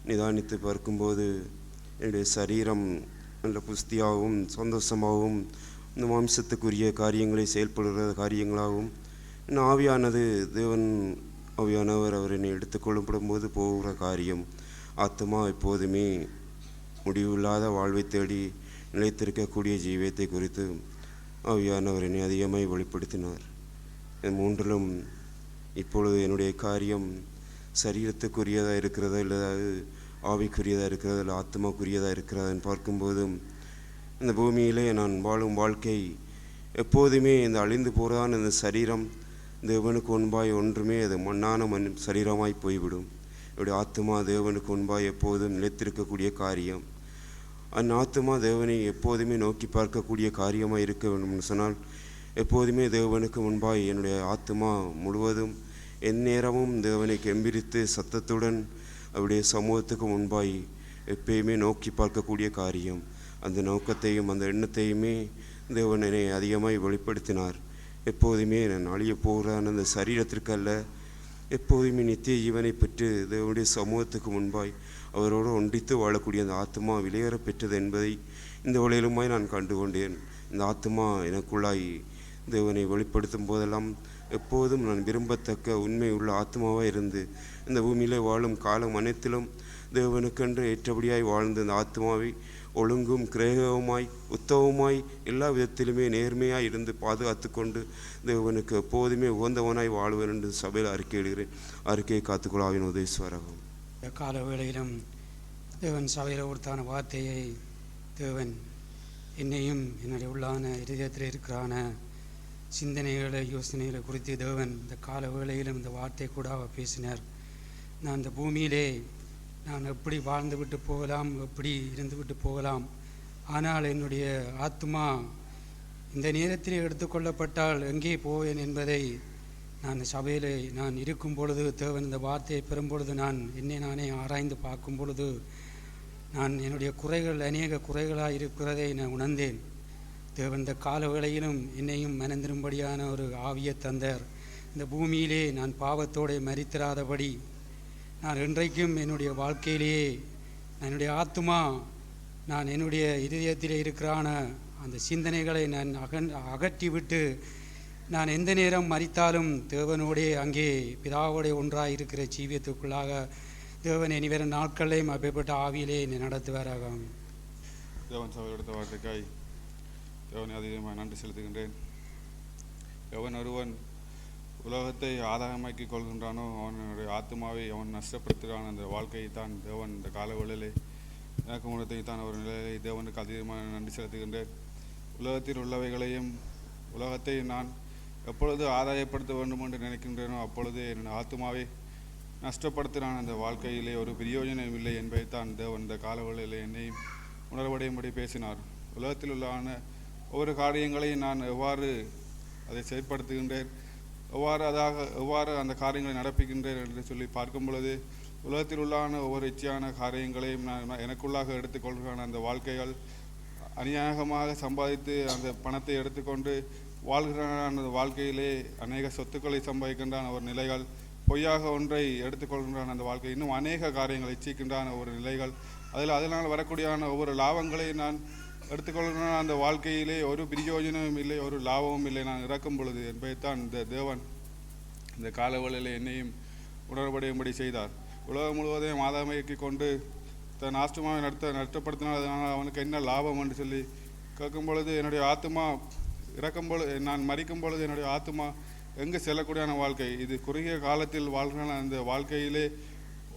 நிதானித்து பார்க்கும்போது என்னுடைய சரீரம் நல்ல புஸ்தியாகவும் சந்தோஷமாகவும் இந்த மாம்சத்துக்குரிய காரியங்களை செயல்படுகிற காரியங்களாகவும் இன்னும் ஆவியானது தேவன் ஆவியானவர் அவர் என்னை எடுத்துக்கொள்ளப்படும் போது போகிற காரியம் ஆத்மா எப்போதுமே முடிவில்லாத வாழ்வை தேடி நிலைத்திருக்கக்கூடிய ஜீவியத்தை குறித்து ஆவியானவர் என்னை அதிகமாக வெளிப்படுத்தினார். மூன்றிலும் இப்பொழுது என்னுடைய காரியம் சரீரத்துக்குரியதாக இருக்கிறதா இல்லை ஆவிக்குரியதாக இருக்கிறதா இல்லை ஆத்மாக்குரியதாக இருக்கிறதான்னு பார்க்கும்போதும் இந்த பூமியிலே நான் வாழும் வாழ்க்கை எப்போதுமே இந்த அழிந்து போகிறதான இந்த சரீரம் தேவனுக்கு முன்பாய் ஒன்றுமே அது மண்ணான சரீரமாய் போய்விடும். என்னுடைய ஆத்மா தேவனுக்கு முன்பாய் எப்போதும் நிலைத்திருக்கக்கூடிய காரியம். அந்த ஆத்மா தேவனை எப்போதுமே நோக்கி பார்க்கக்கூடிய காரியமாக இருக்க வேண்டும்னு சொன்னால் எப்போதுமே தேவனுக்கு முன்பாய் என்னுடைய ஆத்மா முழுவதும் எந்நேரமும் தேவனை கெம்பிரித்து சத்தத்துடன் அவருடைய சமூகத்துக்கு முன்பாய் எப்பயுமே நோக்கி பார்க்கக்கூடிய காரியம். அந்த நோக்கத்தையும் அந்த எண்ணத்தையுமே தேவன் என்னை அதிகமாக வெளிப்படுத்தினார். எப்போதுமே நான் அழிய போகிறான் அந்த சரீரத்திற்கு அல்ல, எப்போதுமே நித்திய ஜீவனை பெற்று தேவனுடைய சமூகத்துக்கு முன்பாய் அவரோடு ஒன்றித்து வாழக்கூடிய அந்த ஆத்மா விலையேற பெற்றது என்பதை இந்த வழியிலுமாய் நான் கண்டுகொண்டேன். இந்த ஆத்மா எனக்குள்ளாய் தேவனை வெளிப்படுத்தும் போதெல்லாம் எப்போதும் நான் விரும்பத்தக்க உண்மை உள்ள ஆத்மாவாக இருந்து இந்த பூமியிலே வாழும் காலம் அனைத்திலும் தேவனுக்கென்று ஏற்றபடியாய் வாழ்ந்த இந்த ஆத்மாவை ஒழுங்கும் கிரேகவுமாய் உத்தவமாய் எல்லா விதத்திலுமே நேர்மையாய் இருந்து பாதுகாத்து கொண்டு தேவனுக்கு எப்போதுமே உகந்தவனாய் வாழ்வேன் என்று சபையில் அறிக்கையிடுகிறேன். அறிக்கையை காத்துக்கொள்ளாவின் உதயஸ்வரகம். கால வேளையிலும் தேவன் சபையில் கொடுத்தான வார்த்தையை தேவன் என்னையும் என்னுடைய உள்ளான இதயத்தில் இருக்கிறான சிந்தனைகளை யோசனைகளை குறித்து தேவன் இந்த கால வேளையிலும் இந்த வார்த்தை கூட பேசினார். நான் இந்த பூமியிலே நான் எப்படி வாழ்ந்து விட்டு போகலாம், எப்படி இருந்து விட்டு போகலாம், ஆனால் என்னுடைய ஆத்மா இந்த நேரத்தில் எடுத்துக்கொள்ளப்பட்டால் எங்கே போவேன் என்பதை நான் சபையில் நான் இருக்கும் பொழுது தேவன் இந்த வார்த்தையை பெறும் பொழுது நான் என்னை நானே ஆராய்ந்து பார்க்கும் பொழுது நான் என்னுடைய குறைகள் அநேக குறைகளாக இருக்கிறதை நான் உணர்ந்தேன். தேவன் இந்த கால வேளையிலும் என்னையும் மனந்திரும்படியான ஒரு ஆவியை தந்தார். இந்த பூமியிலே நான் பாவத்தோடு மரித்திராதபடி நான் இன்றைக்கும் என்னுடைய வாழ்க்கையிலேயே என்னுடைய ஆத்மா நான் என்னுடைய இதயத்தில் இருக்கிறான அந்த சிந்தனைகளை நான் அகற்றிவிட்டு நான் எந்த நேரம் மரித்தாலும் தேவனோடே அங்கே பிதாவோடைய ஒன்றாக இருக்கிற ஜீவியத்துக்குள்ளாக தேவன் இனிவர நாட்களையும் அப்பேற்பட்ட ஆவியிலே என்னை நடத்துவாராக. தேவன் சபை எடுத்த வார்த்தைக்காய் தேவனை அதிகமாக நன்றி செலுத்துகின்றேன். எவன் ஒருவன் உலகத்தை ஆதாயமாக்கி கொள்கின்றானோ அவனுடைய ஆத்மாவை அவன் நஷ்டப்படுத்துகிறான். அந்த வாழ்க்கையை தான் தேவன் இந்த காலவெளியிலே எனக்கு முன்னத்தை தான் ஒரு நிலையை தேவனுக்கு அதிகமாக நன்றி செலுத்துகின்றேன். உலகத்தில் உள்ளவைகளையும் உலகத்தை நான் எப்பொழுது ஆதாயப்படுத்த வேண்டும் என்று நினைக்கின்றேனோ அப்பொழுது என் ஆத்மாவை நஷ்டப்படுத்தினான். அந்த வாழ்க்கையிலே ஒரு பிரயோஜனம் இல்லை என்பதைத்தான் தேவன் இந்த காலவெளியிலே என்னையும் உணர்வடையும்படி பேசினார். உலகத்தில் உள்ளான ஒவ்வொரு காரியங்களையும் நான் எவ்வாறு அதை செயற்படுத்துகின்றேன், எவ்வாறு அந்த காரியங்களை நடப்பிக்கின்றேன் என்று சொல்லி பார்க்கும் பொழுது உலகத்தில் உள்ளான ஒவ்வொரு இச்சையான காரியங்களையும் நான் எனக்குள்ளாக எடுத்துக்கொள்கிறான். அந்த வாழ்க்கைகள் அநியாயமாக சம்பாதித்து அந்த பணத்தை எடுத்துக்கொண்டு வாழ்கிறான். அந்த வாழ்க்கையிலே அநேக சொத்துக்களை சம்பாதிக்கின்றான் ஒரு நிலைகள், பொய்யாக ஒன்றை எடுத்துக்கொள்கின்றான் அந்த வாழ்க்கை, இன்னும் அநேக காரியங்களை இச்சிக்கின்றான ஒரு நிலைகள், அதனால் வரக்கூடியான ஒவ்வொரு லாபங்களை நான் எடுத்துக்கொள்கிறான். அந்த வாழ்க்கையிலே ஒரு பிரயோஜனமும் இல்லை, ஒரு லாபமும் இல்லை நான் இறக்கும் பொழுது என்பதைத்தான் இந்த தேவன் இந்த காலவெளியில் என்னையும் உணர்வடையும்படி செய்தார். உலகம் முழுவதையும் ஆதாயமாக்கி கொண்டு தன் ஆத்மாவை நஷ்டப்படுத்தினால் அதனால் அவனுக்கு என்ன லாபம் என்று சொல்லி கேட்கும் பொழுது என்னுடைய ஆத்மா இறக்கும் பொழுது நான் மறிக்கும் பொழுது என்னுடைய ஆத்மா எங்கு செல்லக்கூடியான வாழ்க்கை, இது குறுகிய காலத்தில் வாழ்கிற அந்த வாழ்க்கையிலே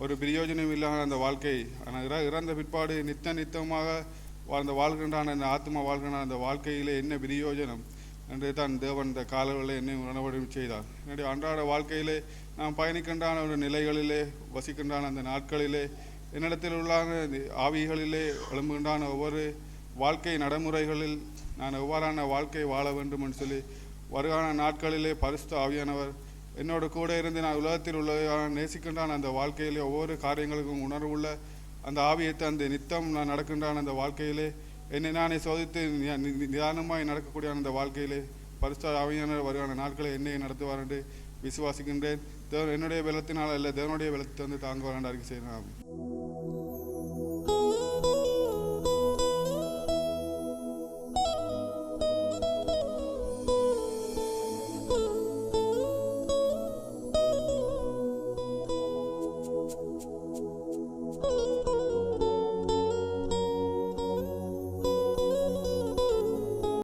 ஒரு பிரயோஜனம் இல்லாத அந்த வாழ்க்கை, ஆனால் இறந்த பிற்பாடு நித்தமாக வாழ்ந்த வாழ்கின்றான் அந்த ஆத்மா வாழ்கின்ற அந்த வாழ்க்கையிலே என்ன பிரயோஜனம் என்று தான் தேவன் இந்த காலங்களில் என்னை உணர்வு செய்தார். என்னுடைய அன்றாட வாழ்க்கையிலே நான் பயணிக்கின்றான ஒரு நிலைகளிலே வசிக்கின்றான அந்த நாட்களிலே என்னிடத்தில் உள்ளான ஆவிகளிலே எழும்புகின்றான ஒவ்வொரு வாழ்க்கை நடைமுறைகளில் நான் எவ்வாறான வாழ்க்கை வாழ வேண்டும் என்று சொல்லி வருகான நாட்களிலே பரிசுத்த ஆவியானவர் என்னோட கூட இருந்து நான் உலகத்தில் உள்ள நேசிக்கின்றான் அந்த வாழ்க்கையிலே ஒவ்வொரு காரியங்களுக்கும் உணர்வுள்ள அந்த ஆவியை அந்த நித்தம் நான் நடக்கின்றான் அந்த வாழ்க்கையிலே என்னை நானே சோதித்து நிதானமாய் நடக்கக்கூடிய அந்த வாழ்க்கையிலே பரிசுத்த ஆவியானவர் வருகான நாட்களை என்னை நடத்துவார் என்று விசுவாசிக்கின்றேன். தேவன் என்னுடைய பலத்தினால் அல்ல தேவனுடைய பலத்தை தாங்குவார் என்று அறிக்கை செய்கிறேன்.